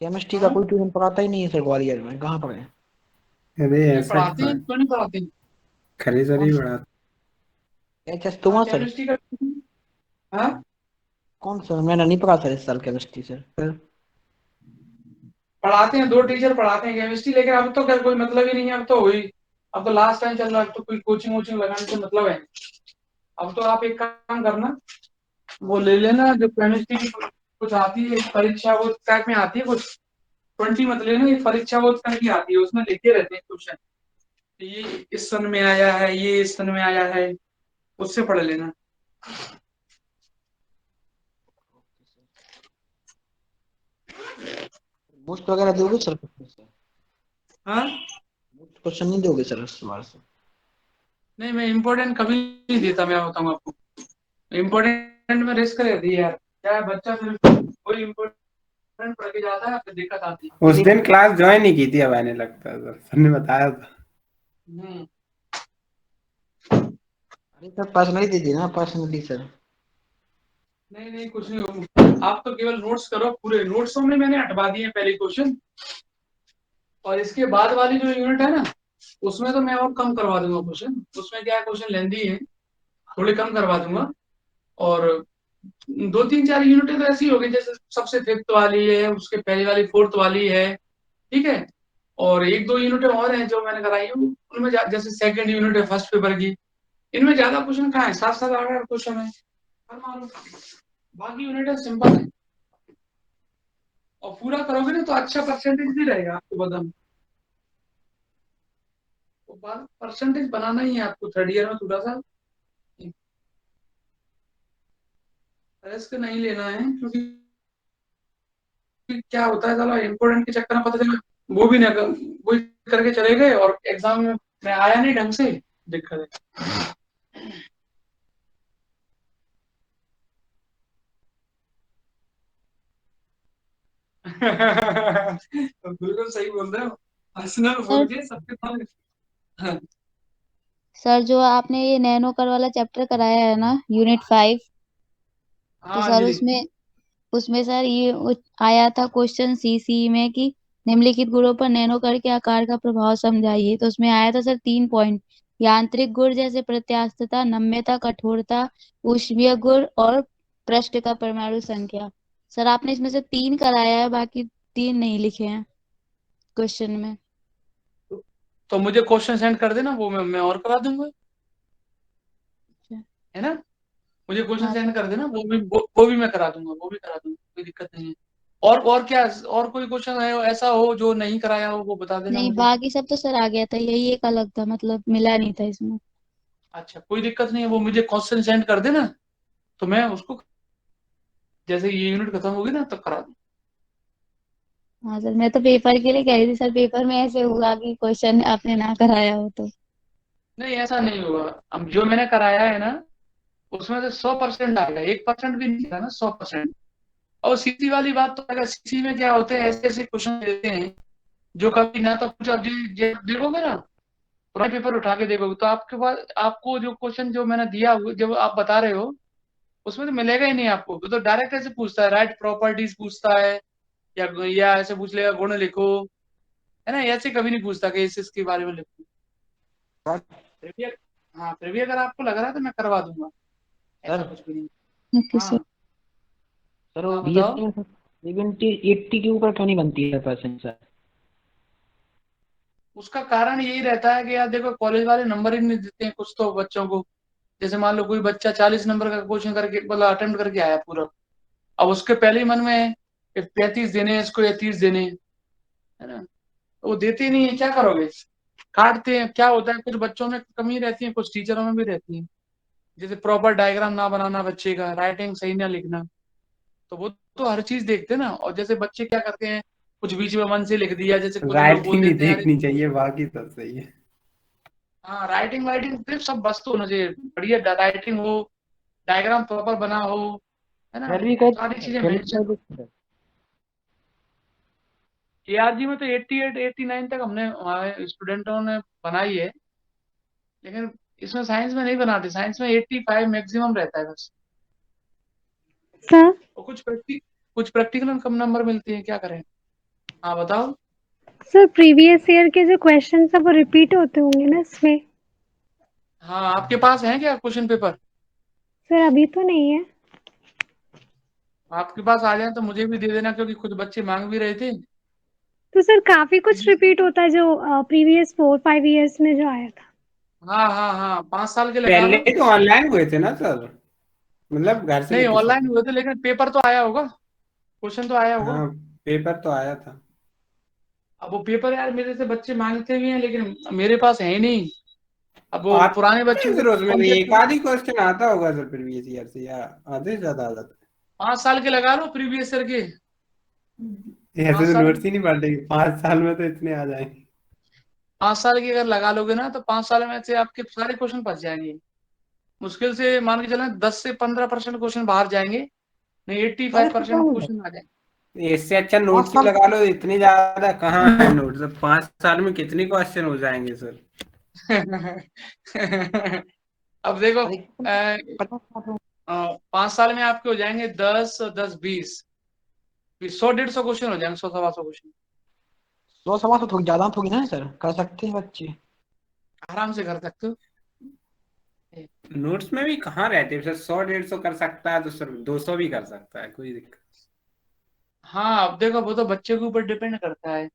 केमिस्ट्री का कोई ट्यूशन पढ़ाता ही नहीं है सर ग्वालियर में, कहाँ पढ़े? अरे नहीं ऐसा पढ़ाते हैं, क्यों नहीं पढ़ाते हैं? खरे सर ही बड़ा। एचएस तो वहाँ सर, केमिस्ट्री का, हाँ कौन सर, मैंने नहीं पढ़ा सर इस साल केमिस्ट्री सर। पढ़ाते हैं, 2 टीचर पढ़ाते हैं केमिस्ट्री, लेकिन अब तो कोई मतलब ही नहीं है, अब तो हुई, अब तो लास्ट टाइम चल रहा है, अब तो कोई कोचिंग वोचिंग लगाने से मतलब है। अब तो आप एक काम करना, वो ले लेना जो केमिस्ट्री की कुछ आती है परीक्षा, वो टाइप में आती है कुछ, 20 मत लेना, ये परीक्षा वो टाइप की आती है, उसमें लिखे रहते हैं क्वेश्चन, ये इस सन में आया है, ये इस सन में आया है, उससे पढ़ लेना। मोस्ट वगैरह दोगे सर? हाँ क्वेश्चन नहीं दोगे सर इस बार से? नहीं, मैं इम्पोर्टेंट कभी नहीं देता, मैं बताऊंगा आपको, इम्पोर्टेंट में रिस्क रहती है यार, क्या है बच्चा फिर कोई इम्पोर्टेंट डिफरेंट पढ़ के जाता है, फिर दिक्कत आती है। उस दिन क्लास ज्वाइन ही की थी अब आने लगता है सर ने बताया था। हम्म। अरे सर पर्सनली दे दी ना, पर्सनली सर। नहीं नहीं कुछ नहीं होगा, आप तो केवल नोट्स करो, पूरे नोट्सों में मैंने हटवा दिए पहले क्वेश्चन, और इसके बाद वाली जो यूनिट है ना उसमें तो मैं और कम करवा दूंगा क्वेश्चन, उसमें क्या क्वेश्चन लेंदी है, थोड़े कम करवा दूंगा। और 2 3 4 यूनिटें तो ऐसी हो गई, जैसे सबसे फिफ्थ वाली है, उसके पहली वाली फोर्थ वाली है, ठीक है। और 1 2 यूनिटें और हैं जो मैंने कराई है, उनमें जैसे सेकंड यूनिट है फर्स्ट पेपर की, इनमें ज्यादा क्वेश्चन कहाँ है, 7 7 8 8 क्वेश्चन है, कर मालूम। बाकी यूनिट सिंपल है, और पूरा करोगे ना तो अच्छा परसेंटेज भी रहेगा आपको बदम। तो परसेंटेज बनाना ही है आपको थर्ड ईयर में, थोड़ा सा रिस्क नहीं लेना है, क्योंकि क्या होता है चलो इम्पोर्टेंट के चक्कर में पता चला वो भी नहीं, वही करके चले गए और एग्जाम में मैं आया नहीं ढंग से, दिक्कत है। बिल्कुल सही बोल रहे हो, हंसना बोल के सबके सामने। हाँ सर जो आपने ये नैनो कर वाला चैप्टर कराया है ना, यूनिट 5, तो हाँ सर जी। उसमें सर ये आया था क्वेश्चन सी में कि निम्नलिखित गुणों पर नैनो कर के आकार का प्रभाव समझाइए। तो उसमें आया था सर 3 पॉइंट, यांत्रिक गुण जैसे प्रत्यास्थता, नम्यता, कठोरता, ऊष्मीय गुण और पृष्ठ का परमाणु संख्या। सर आपने इसमें से 3 कराया है, बाकी 3 नहीं लिखे हैं क्वेश्चन में। तो मुझे क्वेश्चन सेंड कर देना, वो मैं और करा दूंगा, है ना। मुझे क्वेश्चन हाँ सेंड सर। कर देना, वो भी मैं करा दूंगा, वो भी करा दूंगा, कोई दिक्कत नहीं है। और क्या, और कोई क्वेश्चन है ऐसा हो जो नहीं कराया हो, वो बता देना नहीं, मुझे। बाकी सब तो सर आ गया था, यही एक अलग था, मतलब मिला नहीं था इसमें। अच्छा कोई दिक्कत नहीं है, वो मुझे क्वेश्चन सेंड कर देना, तो मैं उसको जैसे ये यूनिट खत्म होगी ना तब करा दूँ। हाँ सर, मैं तो पेपर के लिए कह रही थी सर, पेपर में ऐसे हुआ कि क्वेश्चन आपने ना कराया हो तो। नहीं ऐसा नहीं होगा, अब जो मैंने कराया है ना उसमें से 100% आएगा, 1% भी नहीं था ना, 100%। और सीसी वाली बात तो अगर सीसी में क्या होते हैं, ऐसे ऐसे क्वेश्चन देते हैं जो कभी ना तो कुछ, अब देखोगे ना पुराने पेपर उठा के देखोगे तो आपके पास, आपको जो क्वेश्चन जो मैंने दिया जब आप बता रहे हो उसमें तो मिलेगा ही नहीं आपको, वो तो डायरेक्ट ऐसे पूछता है, राइट प्रॉपर्टीज पूछता है, या ऐसे पूछ लेगा गुण लिखो, है ना, ऐसे कभी नहीं पूछता कि इसके बारे में लिखो। फिर भी, हाँ फिर भी अगर आपको लग रहा है तो मैं करवा दूंगा, ऐसा सर कुछ भी नहीं। Okay sir. हाँ सर वो हाँ बताओ। बीएससी में 70 80 के ऊपर क्यों नहीं बनती है परसेंट सर? उसका कारण यही रहता है कि यार देखो कॉलेज वाले नंबर ही नहीं देते हैं कुछ तो बच्चों को, जैसे मान लो कोई बच्चा 40 नंबर का क्वेश्चन करके मतलब अटेम्प्ट करके आया पूरा, अब उसके पहले ही मन में है कि 35 देने हैं इसको या 30 देने हैं, है ना, तो वो देते ही नहीं है, क्या करोगे, काटते हैं। क्या होता है कुछ बच्चों में कमी रहती है, कुछ टीचरों में भी रहती है, जैसे प्रॉपर डायग्राम ना बनाना बच्चे का, राइटिंग सही ना लिखना, तो वो तो हर चीज देखते हैं ना। और जैसे बच्चे क्या करते हैं, कुछ बीच में मन से लिख दिया, जैसे कुछ लोग बोल राइटिंग ही देते हैं यार, देखनी चाहिए, बाकी सब सही है। हाँ राइटिंग वाइटिंग सिर्फ सब बस तो होना चाहिए, बढ़िया राइटिंग हो, डायग्राम प्रॉपर बना हो, है ना, फिर भी कह सारी चीजें फिर भी मेंशन। कह केआरजी में तो 88 89 तक हमने हमारे स्टूडेंटों ने बनाई है, लेकिन इसमें साइंस में नहीं बनाते, साइंस में 85 मैक्सिमम रहता है बस। सर और कुछ प्रैक्टिकल में कम नंबर मिलते हैं, क्या करें। हाँ बताओ। सर प्रीवियस ईयर के जो क्वेश्चन है वो रिपीट होते होंगे ना इसमें? हाँ आपके पास है क्या क्वेश्चन पेपर? सर अभी तो नहीं है। आपके पास आ जाए तो मुझे भी दे देना, क्योंकि कुछ बच्चे मांग भी रहे थे। तो सर काफी कुछ रिपीट होता है जो प्रीवियस 4 5 ईयर्स में जो आया था। हाँ हाँ हाँ 5 साल के लगा पहले लो। तो ऑनलाइन हुए थे ना सर, मतलब घर से नहीं लेके ऑनलाइन सब। हुए थे, लेकिन पेपर तो आया होगा, क्वेश्चन तो आया होगा। हाँ पेपर तो आया था। अब वो पेपर यार मेरे से बच्चे मांगते भी हैं, लेकिन मेरे पास है ही नहीं। अब वो आता पुराने है बच्चों सर, उसमें तो एक को आध ही क्वेश्चन आता होगा सर प्रीवियस ईयर से, या आधे से ज्यादा आ जाता 5 साल के लगा लो प्रीवियस ईयर के। है। ऐसे पाँच तो साल नोट्स ही नहीं पढ़ते, 5 साल में तो इतने आ जाएंगे। 5 साल की अगर लगा लोगे ना तो 5 साल में से आपके सारे क्वेश्चन फंस जाएंगे, मुश्किल से मान के चलें 10 से 15% क्वेश्चन बाहर जाएंगे, नहीं अरे 85% तो क्वेश्चन आ जाएंगे। इससे अच्छा नोट्स ही लगा लो, इतनी ज्यादा कहाँ है नोट्स, 5 साल में कितने क्वेश्चन हो जाएंगे सर। अब देखो अरे 50 5 साल में आपके हो जाएंगे 10 10 20 100 150 क्वेश्चन हो जाएंगे, 100 सवा 100 क्वेश्चन 100 सवा तो थोड़ी ज्यादा थोड़ी ना सर, कर सकते हैं बच्चे। आराम से कर सकते हो। नोट्स में भी कहाँ रहते हैं सर, 100 150 कर सकता है तो सर 200 भी कर सकता है, कोई दिक्कत। हाँ अब देखो वो तो बच्चे के ऊपर डिपेंड करता है।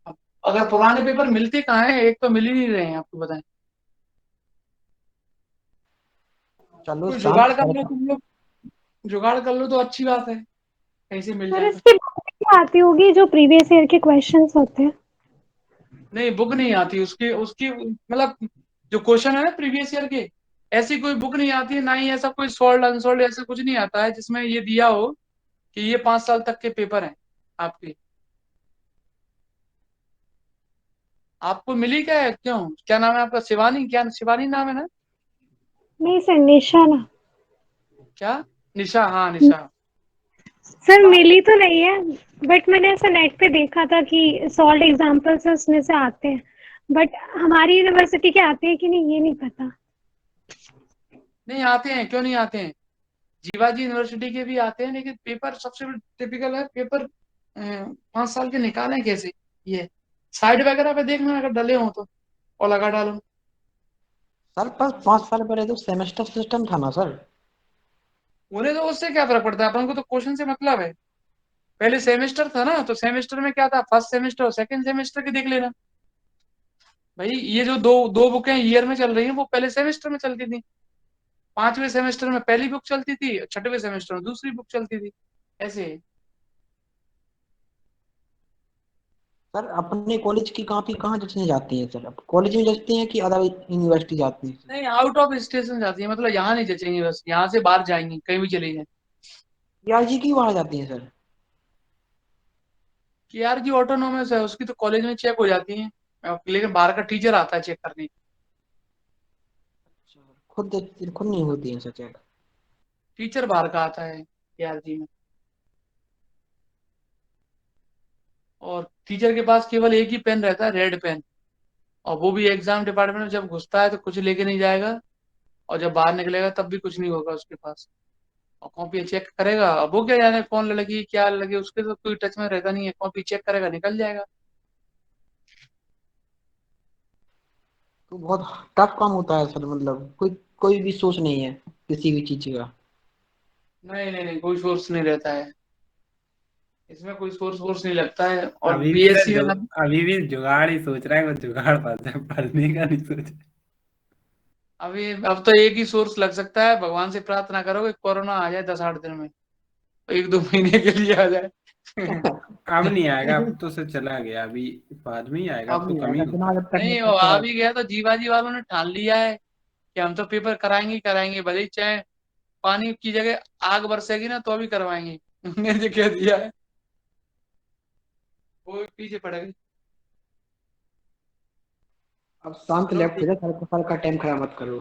अब अगर पुराने पेपर मिलते कहाँ है, एक तो मिल ही नहीं रहे हैं आपको बताएं। चलो कोई शांत जुगाड़ कर लो सर। तुम लोग, जुगाड़ कर लो तो अच्छी बात है, कहीं से मिल सर जाए तो। इसकी बुक भी आती होगी जो प्रीवियस ईयर के क्वेश्चंस होते हैं। नहीं बुक नहीं आती उसकी उसकी मतलब जो क्वेश्चन है ना प्रीवियस ईयर के, ऐसी कोई बुक नहीं आती है, ना ही ऐसा कोई सॉल्व अनसॉल्व ऐसा कुछ नहीं आता है जिसमें ये दिया हो कि ये 5 साल तक के पेपर हैं आपके। आपको मिली क्या है, क्यों क्या नाम है आपका, शिवानी, क्या शिवानी नाम है ना? नहीं सर, निशा ना। क्या? निशा, हाँ निशा। सर मिली तो नहीं है, बट मैंने ऐसा नेट पे देखा था कि सॉल्व एग्जांपल्स उसमें से आते हैं, बट हमारी यूनिवर्सिटी के आते हैं कि नहीं ये नहीं पता। नहीं आते हैं, क्यों नहीं आते हैं, जीवाजी यूनिवर्सिटी के भी आते हैं, लेकिन पेपर सबसे टिपिकल है पेपर 5 साल के निकालें कैसे, ये साइड वगैरह पे देखना अगर डले हो तो, और लगा डालो। सर पर 5 साल पहले तो सेमेस्टर सिस्टम था ना सर। उन्हें तो उससे क्या फर्क पड़ता है, अपन को तो क्वेश्चन से मतलब है। पहले सेमेस्टर था ना, तो सेमेस्टर में क्या था, फर्स्ट सेमेस्टर और सेकंड सेमेस्टर के देख लेना। भाई ये जो दो दो बुकें ईयर में चल रही हैं वो पहले सेमेस्टर में चलती थी। 5वें सेमेस्टर में पहली बुक चलती थी, 6वें सेमेस्टर में दूसरी बुक चलती थी, ऐसे है। सर अपने कॉलेज की कॉपी कहाँ जचने जाती है सर, अब कॉलेज में जचती हैं कि अदर यूनिवर्सिटी जाती है सर? नहीं आउट ऑफ स्टेशन जाती है, मतलब यहाँ नहीं जचेंगे, बस यहाँ से बाहर जाएंगे कहीं भी चले जाए। पीआरजी की वहाँ जाती है सर? कि यार जी ऑटोनोमस है, उसकी तो कॉलेज में चेक हो जाती है, लेकिन बाहर का टीचर आता है चेक करने। खुद नहीं होती है सर चेक? टीचर बाहर का आता है यार जी में, और टीचर के पास केवल एक ही पेन रहता है, रेड पेन, और वो भी एग्जाम डिपार्टमेंट में जब घुसता है तो कुछ लेके नहीं जाएगा, और जब बाहर निकलेगा तब भी कुछ नहीं होगा उसके पास। और कॉपी चेक करेगा, अब वो क्या जाने कौन लड़की क्या लगे, उसके तो कोई टच में रहता नहीं है, कॉपी चेक करेगा निकल जाएगा। तो बहुत टफ काम होता है सर, मतलब कोई कोई भी सोच नहीं है किसी भी चीज का? नहीं नहीं नहीं, कोई सोर्स नहीं रहता है इसमें, कोई सोर्स वोर्स नहीं लगता है, और अभी भी सर बीएससी में अभी भी जुगाड़ ही सोच रहा है, वो जुगाड़ पाता है, पढ़ने का नहीं सोच रहा। अभी अब तो एक ही सोर्स लग सकता है, भगवान से प्रार्थना करो कि कोरोना आ जाए 10 8 दिन में, 1 2 महीने के लिए आ जाए। अब नहीं आएगा, अब तो सर चला गया, अभी बाद में ही आएगा, अब अब तो नहीं कम ही आएगा होता बिना है। जब तक नहीं वो आ भी गया तो जीवाजी वालों ने ठान लिया है कि हम तो पेपर कराएंगे ही कराएंगे, भले ही चाहे पानी की जगह आग बरसेगी ना तो भी करवाएंगे। उन्होंने जो कह दिया है वो भी पीछे पड़ेगा। अब शांत चलो लेफ्ट हो ठीक। जाए, सर का टाइम खराब मत करो।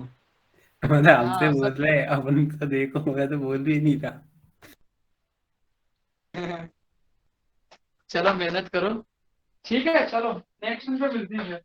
मतलब हमसे हाँ बोल सब। रहे, अपन तो देखो मैं तो बोल भी नहीं था। चलो मेहनत करो, ठीक है चलो नेक्स्ट में मिलते हैं फिर।